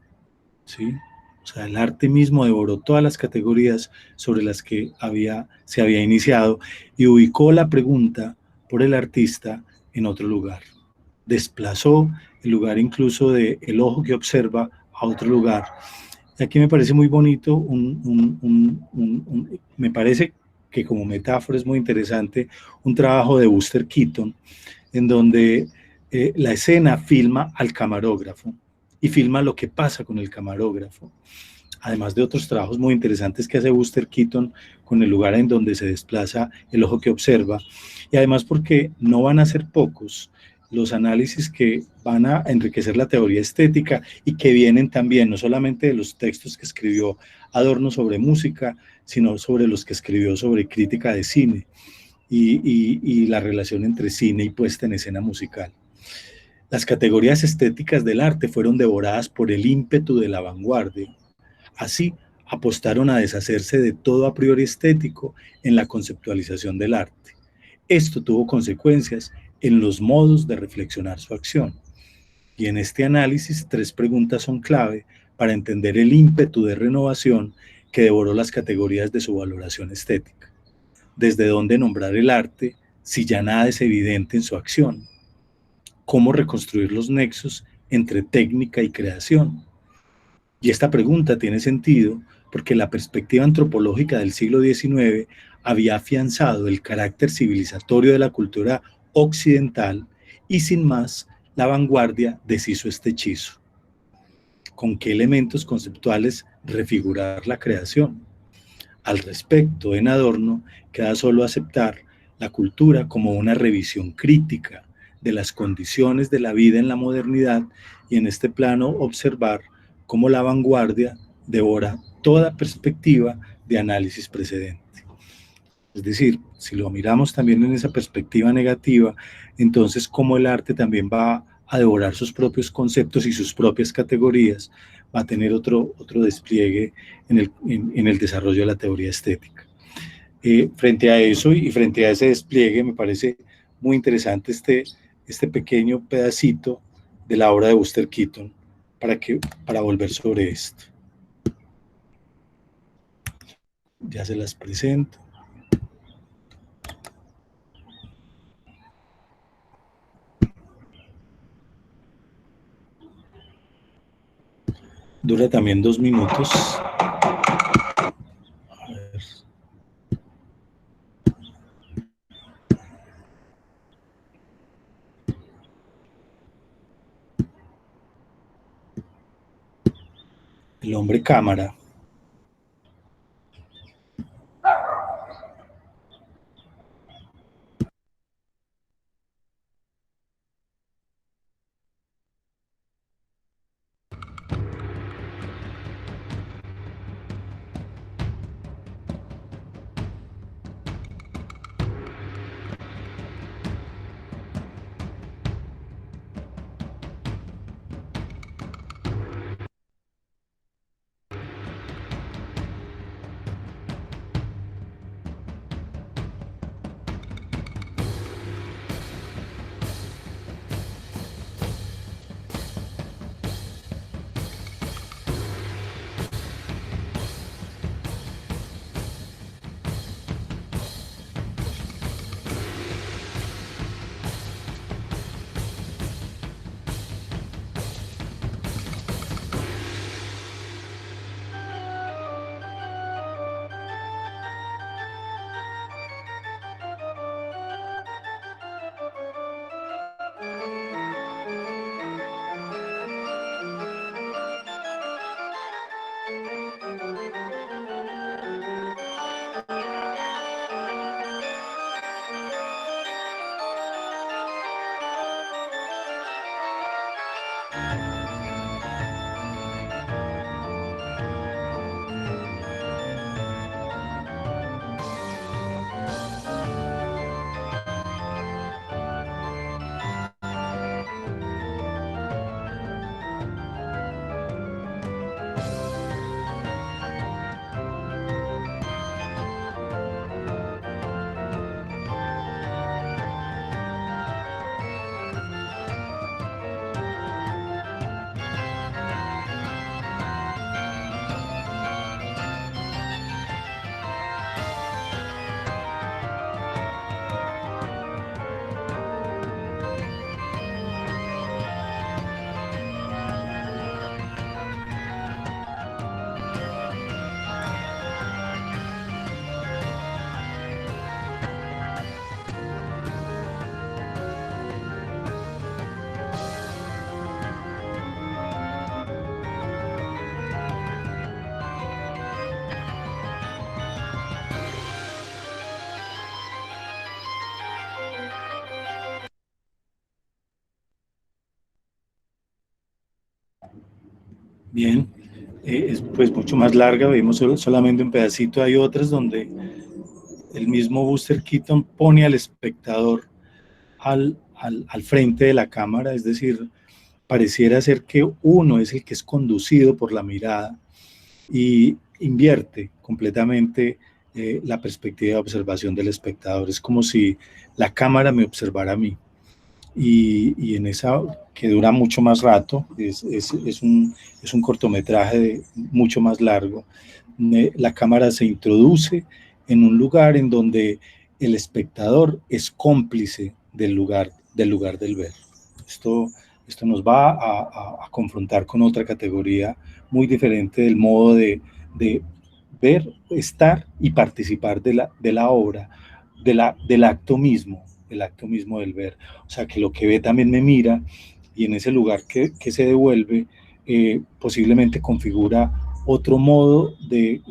¿sí? O sea, el arte mismo devoró todas las categorías sobre las que se había iniciado y ubicó la pregunta por el artista en otro lugar. Desplazó el lugar incluso del ojo que observa a otro lugar. Y aquí me parece muy bonito, me parece que como metáfora es muy interesante, un trabajo de Buster Keaton, en donde la escena filma al camarógrafo y filma lo que pasa con el camarógrafo. Además de otros trabajos muy interesantes que hace Buster Keaton con el lugar en donde se desplaza el ojo que observa, y además porque no van a ser pocos los análisis que van a enriquecer la teoría estética y que vienen también no solamente de los textos que escribió Adorno sobre música, sino sobre los que escribió sobre crítica de cine y la relación entre cine y puesta en escena musical. Las categorías estéticas del arte fueron devoradas por el ímpetu de la vanguardia. Así, apostaron a deshacerse de todo a priori estético en la conceptualización del arte. Esto tuvo consecuencias en los modos de reflexionar su acción. Y en este análisis, 3 preguntas son clave para entender el ímpetu de renovación que devoró las categorías de su valoración estética. ¿Desde dónde nombrar el arte si ya nada es evidente en su acción? ¿Cómo reconstruir los nexos entre técnica y creación? Y esta pregunta tiene sentido porque la perspectiva antropológica del siglo XIX había afianzado el carácter civilizatorio de la cultura occidental y sin más, la vanguardia deshizo este hechizo. ¿Con qué elementos conceptuales refigurar la creación? Al respecto, en Adorno queda solo aceptar la cultura como una revisión crítica de las condiciones de la vida en la modernidad, y en este plano observar cómo la vanguardia devora toda perspectiva de análisis precedente. Es decir, si lo miramos también en esa perspectiva negativa, entonces cómo el arte también va a devorar sus propios conceptos y sus propias categorías, va a tener otro despliegue en el desarrollo de la teoría estética. Frente a eso y frente a ese despliegue, me parece muy interesante este pequeño pedacito de la obra de Buster Keaton para volver sobre esto. Ya se las presento. Dura también 2 minutos. A ver. El hombre cámara. Bien, es pues mucho más larga, vimos solamente un pedacito. Hay otras donde el mismo Buster Keaton pone al espectador al frente de la cámara, es decir, pareciera ser que uno es el que es conducido por la mirada, y invierte completamente la perspectiva de observación del espectador. Es como si la cámara me observara a mí. Y en esa, que dura mucho más rato, es un cortometraje mucho más largo, la cámara se introduce en un lugar en donde el espectador es cómplice del lugar del ver. Esto nos va a confrontar con otra categoría muy diferente del modo de ver, estar y participar de la obra, del acto mismo, el acto mismo del ver. O sea, que lo que ve también me mira, y en ese lugar que se devuelve, posiblemente configura otro modo de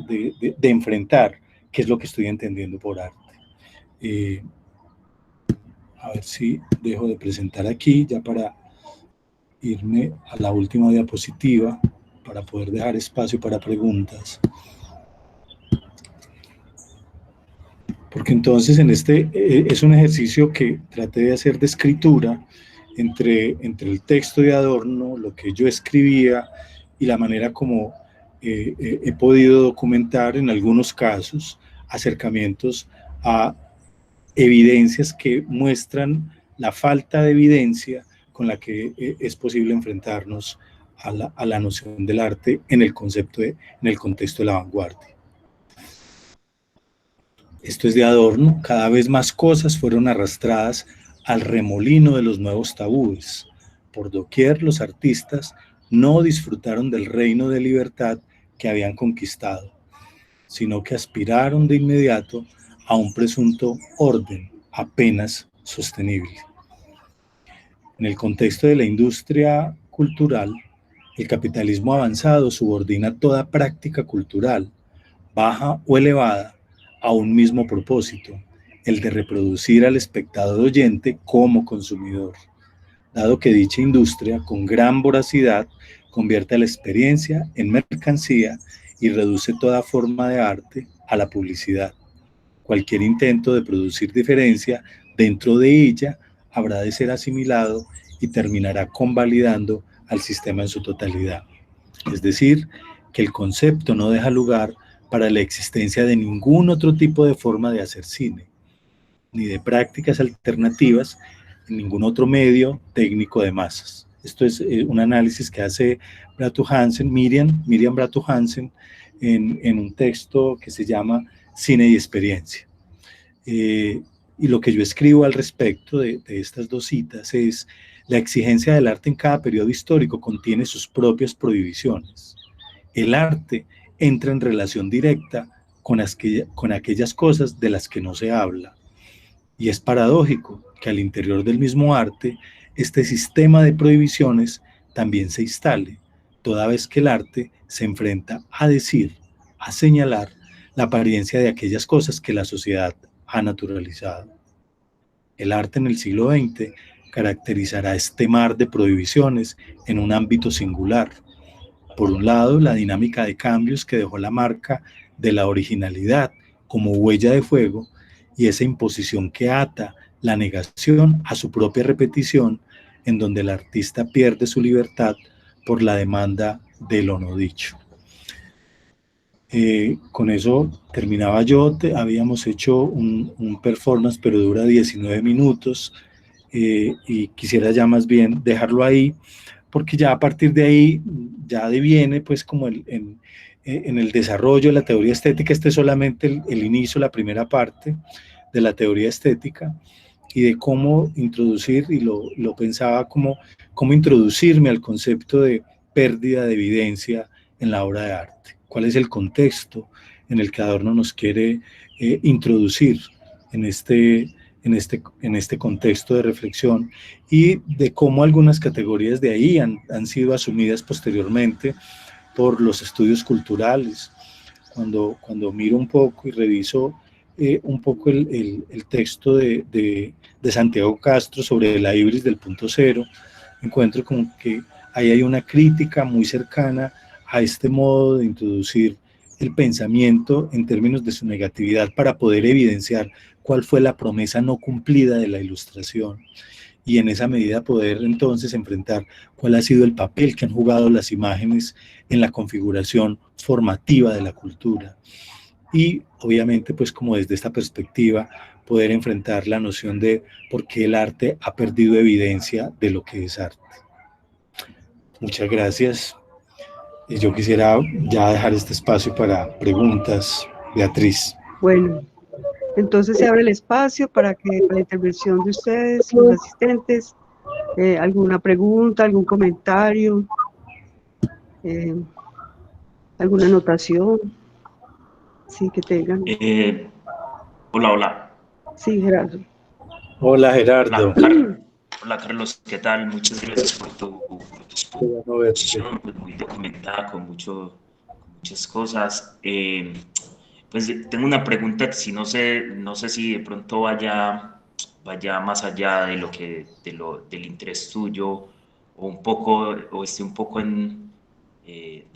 enfrentar qué es lo que estoy entendiendo por arte. A ver si dejo de presentar aquí, ya para irme a la última diapositiva, para poder dejar espacio para preguntas. Porque entonces es un ejercicio que traté de hacer de escritura entre el texto de Adorno, lo que yo escribía y la manera como he podido documentar en algunos casos acercamientos a evidencias que muestran la falta de evidencia con la que es posible enfrentarnos a la noción del arte en el contexto de la vanguardia. Esto es de Adorno. Cada vez más cosas fueron arrastradas al remolino de los nuevos tabúes. Por doquier los artistas no disfrutaron del reino de libertad que habían conquistado, sino que aspiraron de inmediato a un presunto orden apenas sostenible. En el contexto de la industria cultural, el capitalismo avanzado subordina toda práctica cultural, baja o elevada, a un mismo propósito, el de reproducir al espectador oyente como consumidor, dado que dicha industria, con gran voracidad, convierte la experiencia en mercancía y reduce toda forma de arte a la publicidad. Cualquier intento de producir diferencia dentro de ella habrá de ser asimilado y terminará convalidando al sistema en su totalidad. Es decir, que el concepto no deja lugar para la existencia de ningún otro tipo de forma de hacer cine, ni de prácticas alternativas en ningún otro medio técnico de masas. Esto es un análisis que hace Miriam Bratu Hansen en un texto que se llama Cine y Experiencia. Y lo que yo escribo al respecto de estas dos citas es: la exigencia del arte en cada periodo histórico contiene sus propias prohibiciones. El arte entra en relación directa con aquellas cosas de las que no se habla. Y es paradójico que al interior del mismo arte, este sistema de prohibiciones también se instale, toda vez que el arte se enfrenta a decir, a señalar la apariencia de aquellas cosas que la sociedad ha naturalizado. El arte en el siglo XX caracterizará este mar de prohibiciones en un ámbito singular. Por un lado, la dinámica de cambios que dejó la marca de la originalidad como huella de fuego y esa imposición que ata la negación a su propia repetición, en donde el artista pierde su libertad por la demanda de lo no dicho. Con eso terminaba yo. Habíamos hecho un performance, pero dura 19 minutos y quisiera ya más bien dejarlo ahí, porque ya a partir de ahí ya deviene pues como en el desarrollo de la teoría estética. Este es solamente el inicio, la primera parte de la teoría estética y de cómo introducir, y lo pensaba como cómo introducirme al concepto de pérdida de evidencia en la obra de arte. ¿Cuál es el contexto en el que Adorno nos quiere introducir en este contexto de reflexión, y de cómo algunas categorías de ahí han sido asumidas posteriormente por los estudios culturales? Cuando miro un poco y reviso un poco el texto de Santiago Castro sobre la ibris del punto cero, encuentro como que ahí hay una crítica muy cercana a este modo de introducir el pensamiento en términos de su negatividad para poder evidenciar cuál fue la promesa no cumplida de la Ilustración, y en esa medida poder entonces enfrentar cuál ha sido el papel que han jugado las imágenes en la configuración formativa de la cultura. Y obviamente pues como desde esta perspectiva poder enfrentar la noción de por qué el arte ha perdido evidencia de lo que es arte. Muchas gracias. Y yo quisiera ya dejar este espacio para preguntas. Beatriz. Bueno, entonces se abre el espacio para la intervención de ustedes, los asistentes, alguna pregunta, algún comentario, alguna anotación, sí, que tengan. Hola. Sí, Gerardo. Hola, Gerardo. Hola, Carlos, ¿qué tal? Muchas gracias por tu exposición, pues muy documentada, con muchas cosas. Pues tengo una pregunta, si no sé si de pronto vaya vaya más allá de del interés tuyo, o esté un poco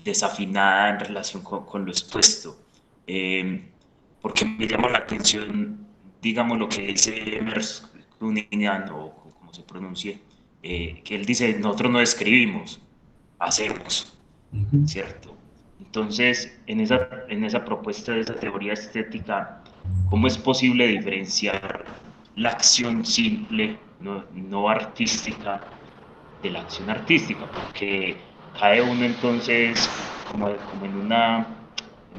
desafinada en relación con lo expuesto. Porque me llama la atención, digamos, lo que dice Mers Kuninian, o como se pronuncie, que él dice: nosotros no escribimos, hacemos, ¿cierto? Entonces, en esa propuesta de esa teoría estética, ¿cómo es posible diferenciar la acción simple, no artística, de la acción artística? Porque cae uno entonces como en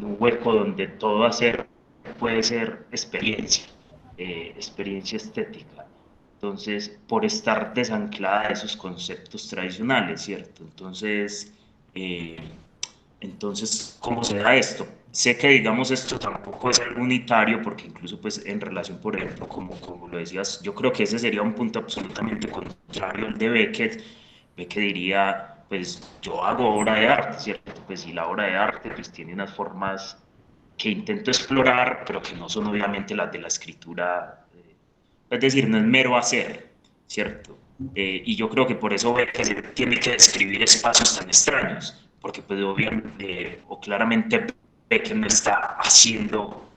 un hueco donde todo hacer puede ser experiencia, experiencia estética. Entonces, por estar desanclada de esos conceptos tradicionales, ¿cierto? Entonces, ¿cómo se da esto? Sé que, digamos, esto tampoco es algo unitario, porque incluso, pues, en relación, por ejemplo, como lo decías, yo creo que ese sería un punto absolutamente contrario al de Beckett. Beckett diría, pues, yo hago obra de arte, ¿cierto? Pues, y la obra de arte, pues, tiene unas formas que intento explorar, pero que no son obviamente las de la escritura. Es decir, no es mero hacer, ¿cierto? Y yo creo que por eso Beckett tiene que describir espacios tan extraños, porque pues obviamente o claramente Beckett no está haciendo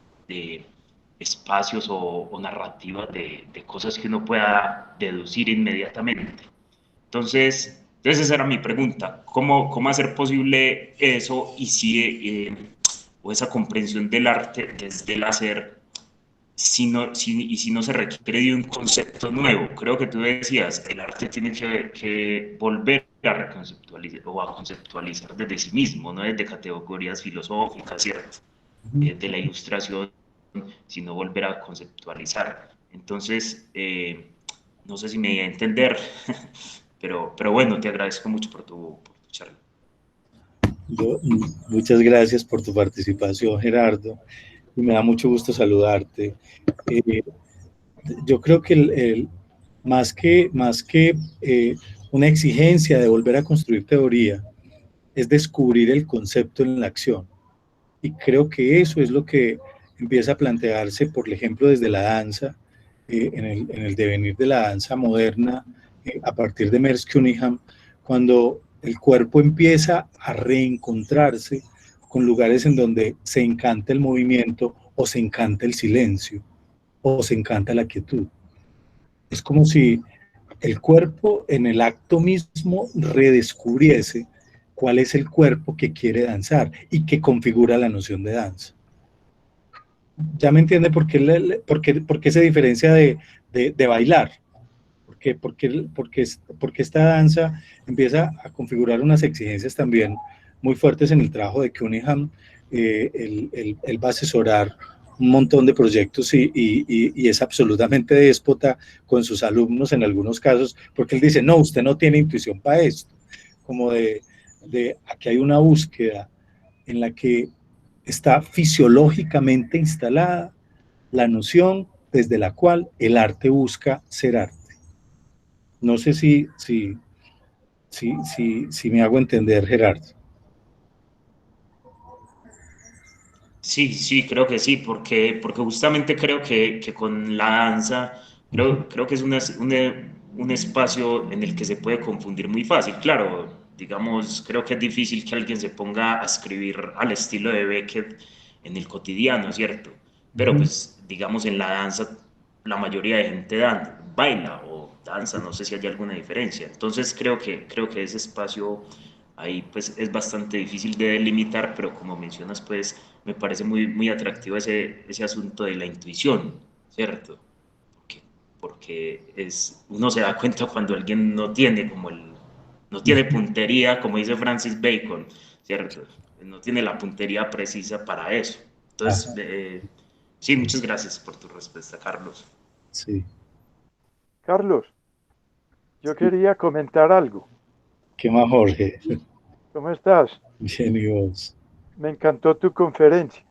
espacios o narrativas de cosas que uno pueda deducir inmediatamente. Entonces esa era mi pregunta: ¿cómo hacer posible eso, y o esa comprensión del arte desde el hacer, si no se requiere de un concepto nuevo? Creo que tú decías, el arte tiene que volver a reconceptualizar o a conceptualizar desde sí mismo, no desde categorías filosóficas, ¿cierto? De la ilustración, sino volver a conceptualizar. Entonces, no sé si me di a entender, pero bueno, te agradezco mucho por tu charla. Muchas gracias por tu participación, Gerardo, y me da mucho gusto saludarte. Yo creo que más que una exigencia de volver a construir teoría, es descubrir el concepto en la acción. Y creo que eso es lo que empieza a plantearse, por ejemplo, desde la danza, en el devenir de la danza moderna, a partir de Merce Cunningham, cuando el cuerpo empieza a reencontrarse con lugares en donde se encanta el movimiento, o se encanta el silencio, o se encanta la quietud. Es como si el cuerpo en el acto mismo redescubriese cuál es el cuerpo que quiere danzar y que configura la noción de danza. ¿Ya me entiende por qué se diferencia de bailar? Porque esta danza empieza a configurar unas exigencias también muy fuertes en el trabajo de Cunningham. Él va a asesorar un montón de proyectos y es absolutamente déspota con sus alumnos en algunos casos, porque él dice: no, usted no tiene intuición para esto. Como aquí hay una búsqueda en la que está fisiológicamente instalada la noción desde la cual el arte busca ser arte. No sé si me hago entender, Gerardo. Sí, creo que sí, porque justamente creo que con la danza, creo que es un espacio en el que se puede confundir muy fácil. Claro, digamos, creo que es difícil que alguien se ponga a escribir al estilo de Beckett en el cotidiano, ¿cierto? Pero pues, digamos, en la danza, la mayoría de gente baila o danza, no sé si hay alguna diferencia. Entonces creo que ese espacio ahí pues es bastante difícil de delimitar, pero como mencionas, pues me parece muy atractivo ese asunto de la intuición, ¿cierto? Porque uno se da cuenta cuando alguien no tiene no tiene puntería, como dice Francis Bacon, ¿cierto? No tiene la puntería precisa para eso. Entonces, sí, muchas gracias por tu respuesta, Carlos. Sí. Carlos, yo quería comentar algo. ¿Qué más, Jorge? ¿Cómo estás? Bien, ¿y vos? Me encantó tu conferencia.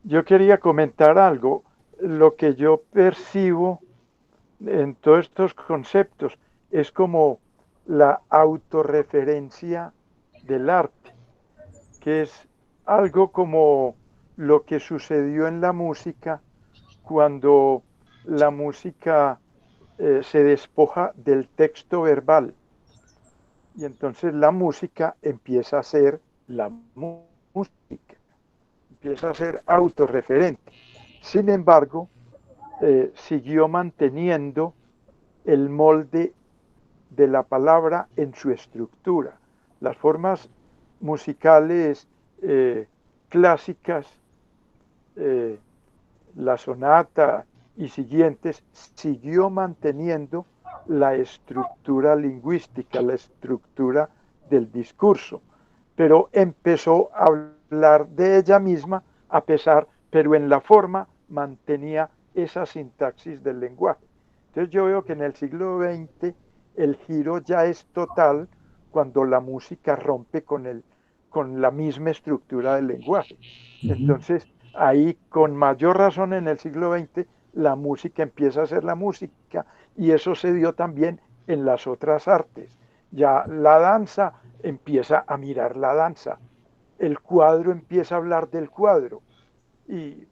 Yo quería comentar algo, lo que yo percibo en todos estos conceptos es como la autorreferencia del arte, que es algo como lo que sucedió en la música cuando la música se despoja del texto verbal y entonces la música empieza a ser la música, empieza a ser autorreferente. Sin embargo, siguió manteniendo el molde de la palabra en su estructura. Las formas musicales clásicas, la sonata y siguientes, siguió manteniendo la estructura lingüística, la estructura del discurso, pero empezó a hablar de ella misma pero en la forma mantenía esa sintaxis del lenguaje. Entonces yo veo que en el siglo XX el giro ya es total cuando la música rompe con la misma estructura del lenguaje. Entonces ahí con mayor razón en el siglo XX la música empieza a ser la música, y eso se dio también en las otras artes. Ya la danza empieza a mirar la danza, el cuadro empieza a hablar del cuadro, y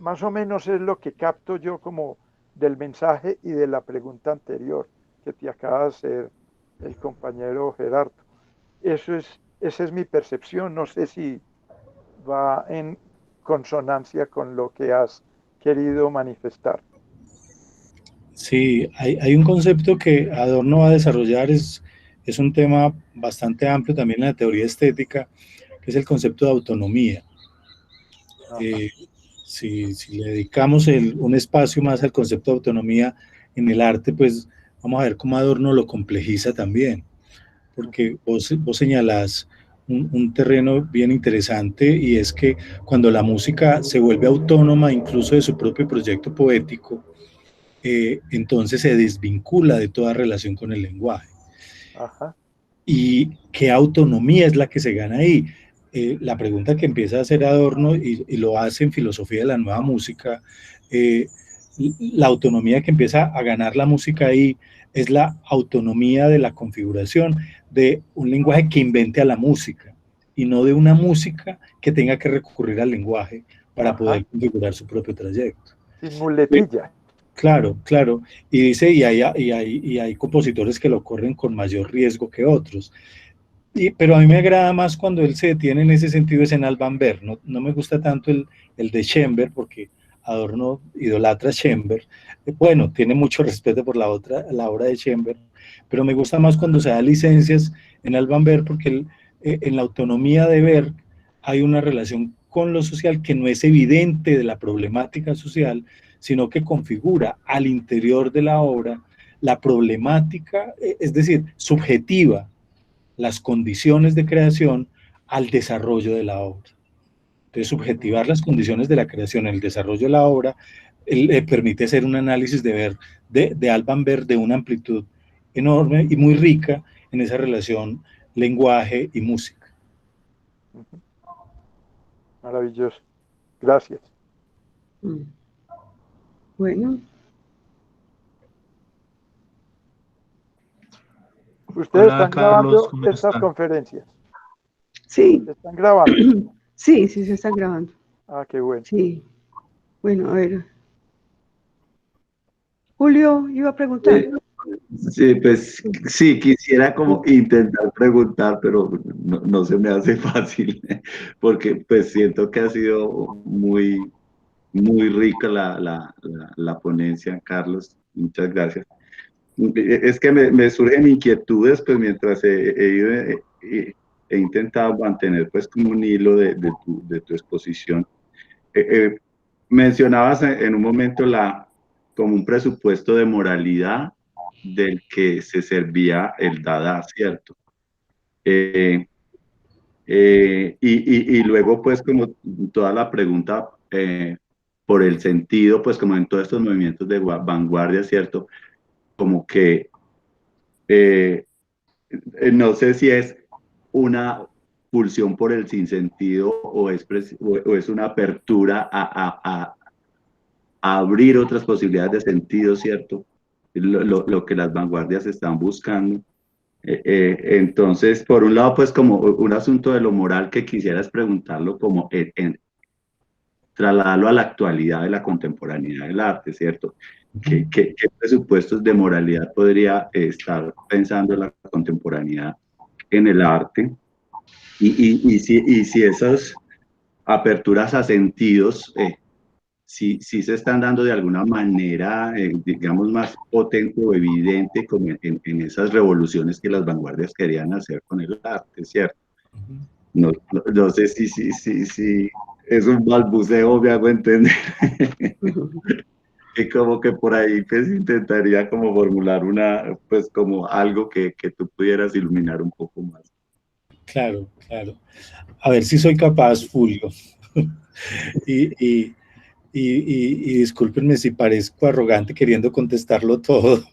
más o menos es lo que capto yo como del mensaje y de la pregunta anterior que te acaba de hacer el compañero Gerardo. Esa es mi percepción, no sé si va en consonancia con lo que has querido manifestar. Sí, hay un concepto que Adorno va a desarrollar, es un tema bastante amplio también en la teoría estética, que es el concepto de autonomía. Si le dedicamos un espacio más al concepto de autonomía en el arte, pues vamos a ver cómo Adorno lo complejiza también, porque vos señalás un terreno bien interesante, y es que cuando la música se vuelve autónoma incluso de su propio proyecto poético, entonces se desvincula de toda relación con el lenguaje. Ajá. ¿Y qué autonomía es la que se gana ahí? La pregunta que empieza a hacer Adorno, y lo hace en Filosofía de la Nueva Música, la autonomía que empieza a ganar la música ahí es la autonomía de la configuración de un lenguaje que invente a la música, y no de una música que tenga que recurrir al lenguaje para poder configurar su propio trayecto. Sin muletilla. Claro, claro. Y dice, y hay compositores que lo corren con mayor riesgo que otros. Pero a mí me agrada más cuando él se detiene en ese sentido, es en Alban Berg. No me gusta tanto el de Schoenberg, porque Adorno idolatra a Schoenberg. Bueno, tiene mucho respeto por la obra de Schoenberg, pero me gusta más cuando se da licencias en Alban Berg, porque en la autonomía de Berg hay una relación con lo social que no es evidente de la problemática social, sino que configura al interior de la obra la problemática, es decir, subjetiva, las condiciones de creación al desarrollo de la obra. Entonces, subjetivar las condiciones de la creación en el desarrollo de la obra le permite hacer un análisis de Alban Berg de una amplitud enorme y muy rica en esa relación lenguaje y música. Maravilloso. Gracias. Bueno. ¿Ustedes están grabando estas conferencias? Sí. ¿Se están grabando? Sí, se están grabando. Ah, qué bueno. Sí. Bueno, a ver. Julio, iba a preguntar. Sí, pues sí, quisiera como intentar preguntar, pero no se me hace fácil, porque pues siento que ha sido muy rica la ponencia, Carlos. Muchas gracias. Es que me surgen inquietudes, pues mientras he intentado mantener pues como un hilo de tu exposición. Mencionabas en un momento como un presupuesto de moralidad del que se servía el Dada, ¿cierto? Y luego pues como toda la pregunta por el sentido, pues como en todos estos movimientos de vanguardia, ¿cierto? Como que no sé si es una pulsión por el sinsentido o es una apertura a abrir otras posibilidades de sentido, ¿cierto? Lo que las vanguardias están buscando. Entonces, por un lado, pues como un asunto de lo moral que quisieras preguntarlo como trasladarlo a la actualidad de la contemporaneidad del arte, ¿cierto? ¿Qué presupuestos de moralidad podría estar pensando la contemporaneidad en el arte? Y si esas aperturas a sentidos si se están dando de alguna manera, digamos, más potente o evidente como en esas revoluciones que las vanguardias querían hacer con el arte, ¿cierto? No sé si es un balbuceo, me hago entender. Y como que por ahí pues intentaría como formular pues como algo que tú pudieras iluminar un poco más. Claro, claro. A ver si soy capaz, Julio. Y discúlpenme si parezco arrogante queriendo contestarlo todo.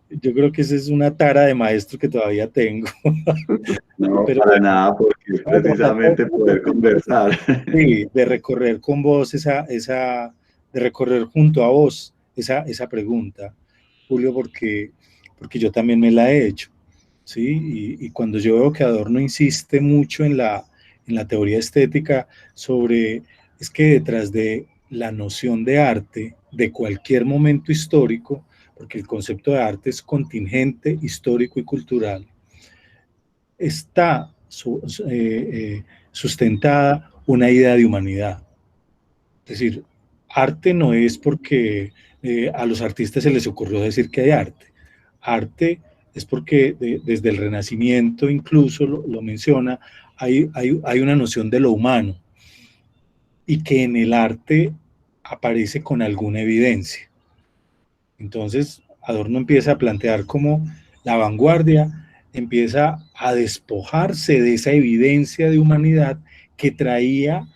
Yo creo que esa es una tara de maestro que todavía tengo. No, pero para nada, porque es precisamente poder conversar. Sí, de recorrer con vos de recorrer junto a vos esa pregunta, Julio, porque yo también me la he hecho, ¿sí? Y cuando yo veo que Adorno insiste mucho en la teoría estética sobre, es que detrás de la noción de arte, de cualquier momento histórico, porque el concepto de arte es contingente, histórico y cultural, está sustentada una idea de humanidad. Es decir, arte no es porque a los artistas se les ocurrió decir que hay arte. Arte es porque desde el Renacimiento incluso lo menciona, hay una noción de lo humano y que en el arte aparece con alguna evidencia. Entonces, Adorno empieza a plantear cómo la vanguardia empieza a despojarse de esa evidencia de humanidad que traía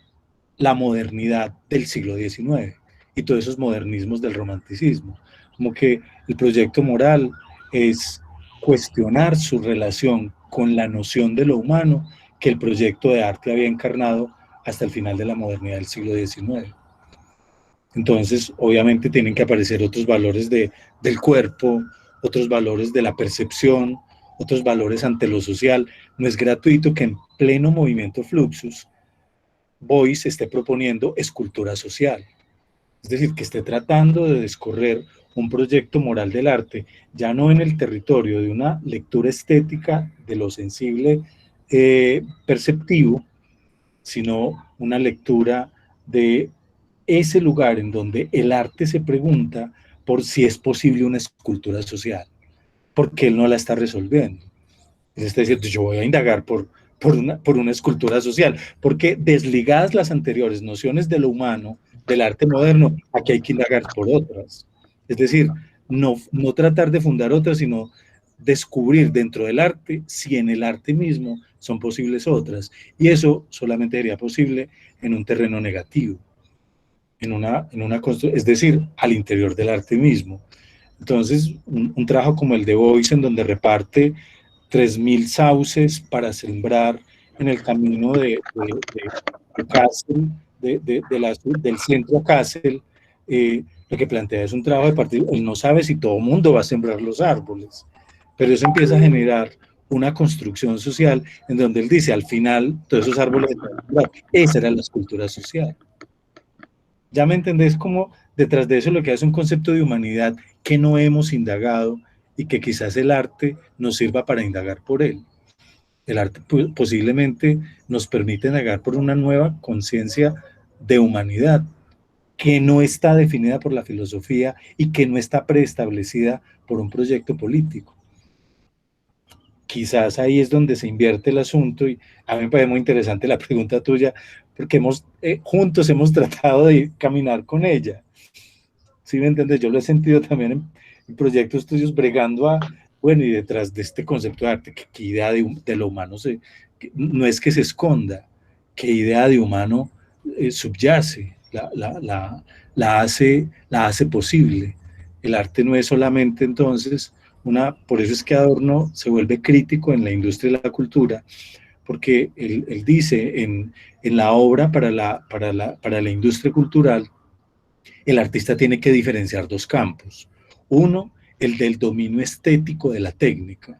la modernidad del siglo XIX y todos esos modernismos del romanticismo. Como que el proyecto moral es cuestionar su relación con la noción de lo humano que el proyecto de arte había encarnado hasta el final de la modernidad del siglo XIX. Entonces, obviamente tienen que aparecer otros valores del cuerpo, otros valores de la percepción, otros valores ante lo social. No es gratuito que en pleno movimiento Fluxus Beuys esté proponiendo escultura social. Es decir, que esté tratando de descorrer un proyecto moral del arte, ya no en el territorio de una lectura estética de lo sensible perceptivo, sino una lectura de ese lugar en donde el arte se pregunta por si es posible una escultura social, porque él no la está resolviendo. Es decir, yo voy a indagar por una escultura social, porque desligadas las anteriores nociones de lo humano, del arte moderno, aquí hay que indagar por otras. Es decir, no tratar de fundar otras, sino descubrir dentro del arte si en el arte mismo son posibles otras. Y eso solamente sería posible en un terreno negativo, es decir, al interior del arte mismo. Entonces, un trabajo como el de Beuys, en donde reparte 3.000 sauces para sembrar en el camino de Kassel, del centro a Kassel, lo que plantea es un trabajo de partido. Él no sabe si todo el mundo va a sembrar los árboles, pero eso empieza a generar una construcción social en donde él dice, al final, todos esos árboles, esa era la escultura social. ¿Ya me entendés? Como detrás de eso lo que hace un concepto de humanidad que no hemos indagado y que quizás el arte nos sirva para indagar por él. El arte posiblemente nos permite indagar por una nueva conciencia de humanidad que no está definida por la filosofía y que no está preestablecida por un proyecto político. Quizás ahí es donde se invierte el asunto y a mí me parece muy interesante la pregunta tuya porque juntos hemos tratado de caminar con ella. ¿Sí me entiendes? Yo lo he sentido también en proyectos tuyos bregando y detrás de este concepto de arte, ¿qué idea de lo humano no es que se esconda? ¿Qué idea de humano subyace? La hace posible. El arte no es solamente entonces por eso es que Adorno se vuelve crítico en la industria de la cultura, porque él dice en la obra para la industria cultural, el artista tiene que diferenciar dos campos. Uno, el del dominio estético de la técnica,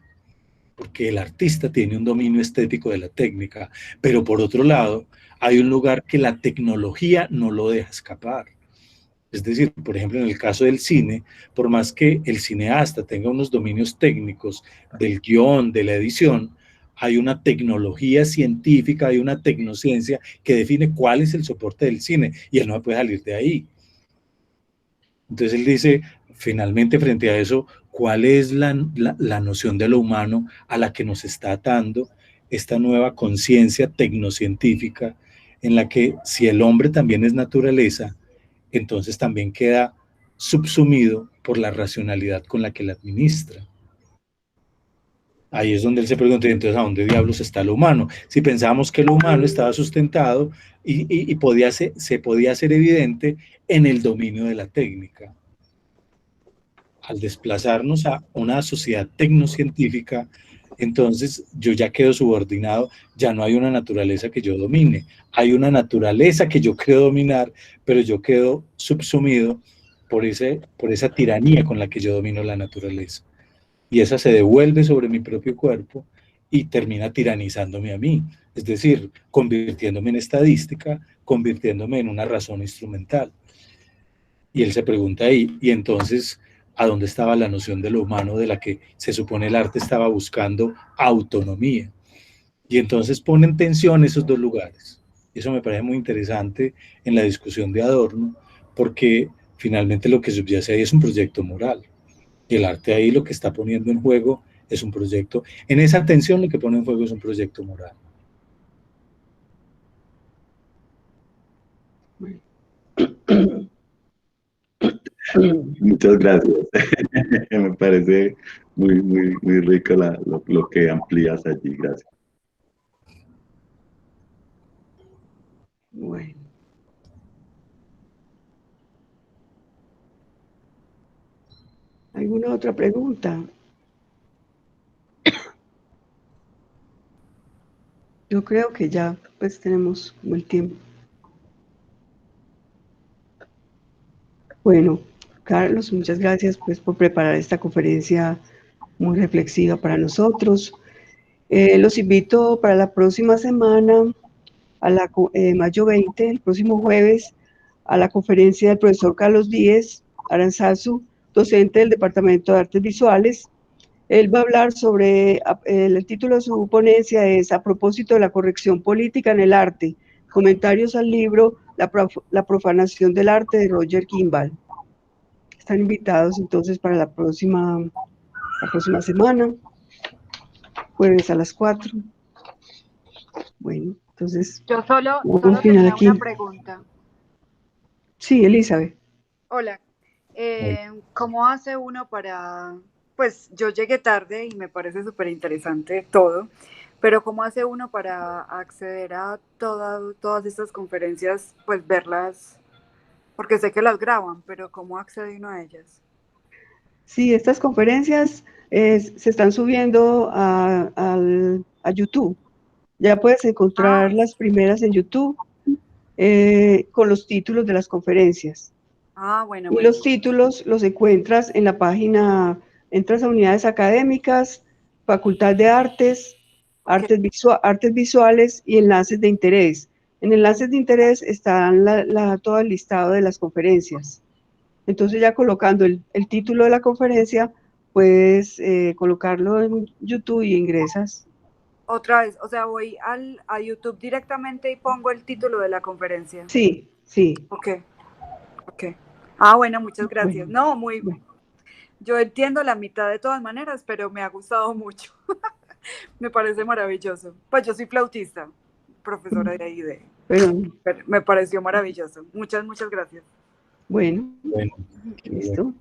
porque el artista tiene un dominio estético de la técnica, pero por otro lado, hay un lugar que la tecnología no lo deja escapar. Es decir, por ejemplo, en el caso del cine, por más que el cineasta tenga unos dominios técnicos del guión, de la edición, hay una tecnología científica, hay una tecnociencia que define cuál es el soporte del cine, y él no puede salir de ahí. Entonces él dice, finalmente frente a eso, ¿cuál es la noción de lo humano a la que nos está atando esta nueva conciencia tecnocientífica, en la que si el hombre también es naturaleza, entonces también queda subsumido por la racionalidad con la que la administra? Ahí es donde él se pregunta, entonces, ¿a dónde diablos está lo humano? Si pensábamos que lo humano estaba sustentado y se podía hacer evidente en el dominio de la técnica. Al desplazarnos a una sociedad tecnocientífica, entonces yo ya quedo subordinado, ya no hay una naturaleza que yo domine, hay una naturaleza que yo creo dominar, pero yo quedo subsumido por esa tiranía con la que yo domino la naturaleza. Y esa se devuelve sobre mi propio cuerpo y termina tiranizándome a mí, es decir, convirtiéndome en estadística, convirtiéndome en una razón instrumental. Y él se pregunta ahí, y entonces, ¿a dónde estaba la noción de lo humano de la que se supone el arte estaba buscando autonomía? Y entonces pone en tensión esos dos lugares. Eso me parece muy interesante en la discusión de Adorno, porque finalmente lo que subyace ahí es un proyecto moral. Y el arte ahí lo que está poniendo en juego es un proyecto, en esa tensión lo que pone en juego es un proyecto moral. Muchas gracias. Me parece muy rico lo que amplías allí. Gracias. Bueno. ¿Alguna otra pregunta? Yo creo que ya pues tenemos como el tiempo. Bueno, Carlos, muchas gracias pues por preparar esta conferencia muy reflexiva para nosotros. Los invito para la próxima semana, a la mayo 20, el próximo jueves, a la conferencia del profesor Carlos Díez Aranzazu, docente del Departamento de Artes Visuales. Él va a hablar sobre, el título de su ponencia es A propósito de la corrección política en el arte, comentarios al libro La profanación del arte de Roger Kimball. Están invitados entonces para la próxima semana, jueves a las 4. Bueno, entonces... Yo solo tenía una pregunta. Sí, Elizabeth. Hola. ¿Cómo hace uno para... Pues yo llegué tarde y me parece súper interesante todo, pero ¿cómo hace uno para acceder a todas estas conferencias, pues verlas? Porque sé que las graban, pero ¿cómo accede uno a ellas? Sí, estas conferencias se están subiendo a YouTube. Ya puedes encontrar las primeras en YouTube con los títulos de las conferencias. Bueno. Y los títulos los encuentras en la página, entras a unidades académicas, Facultad de Artes, Artes Visuales y enlaces de interés. En enlaces de interés están todo el listado de las conferencias. Entonces ya colocando el título de la conferencia, puedes colocarlo en YouTube y ingresas. Otra vez, o sea, voy a YouTube directamente y pongo el título de la conferencia. Sí, sí. Ok. Bueno, muchas gracias. Bueno, no, muy... Bueno. Yo entiendo la mitad de todas maneras, pero me ha gustado mucho. Me parece maravilloso. Pues yo soy flautista, profesora de ahí pero me pareció maravilloso. Muchas gracias. Bueno, listo.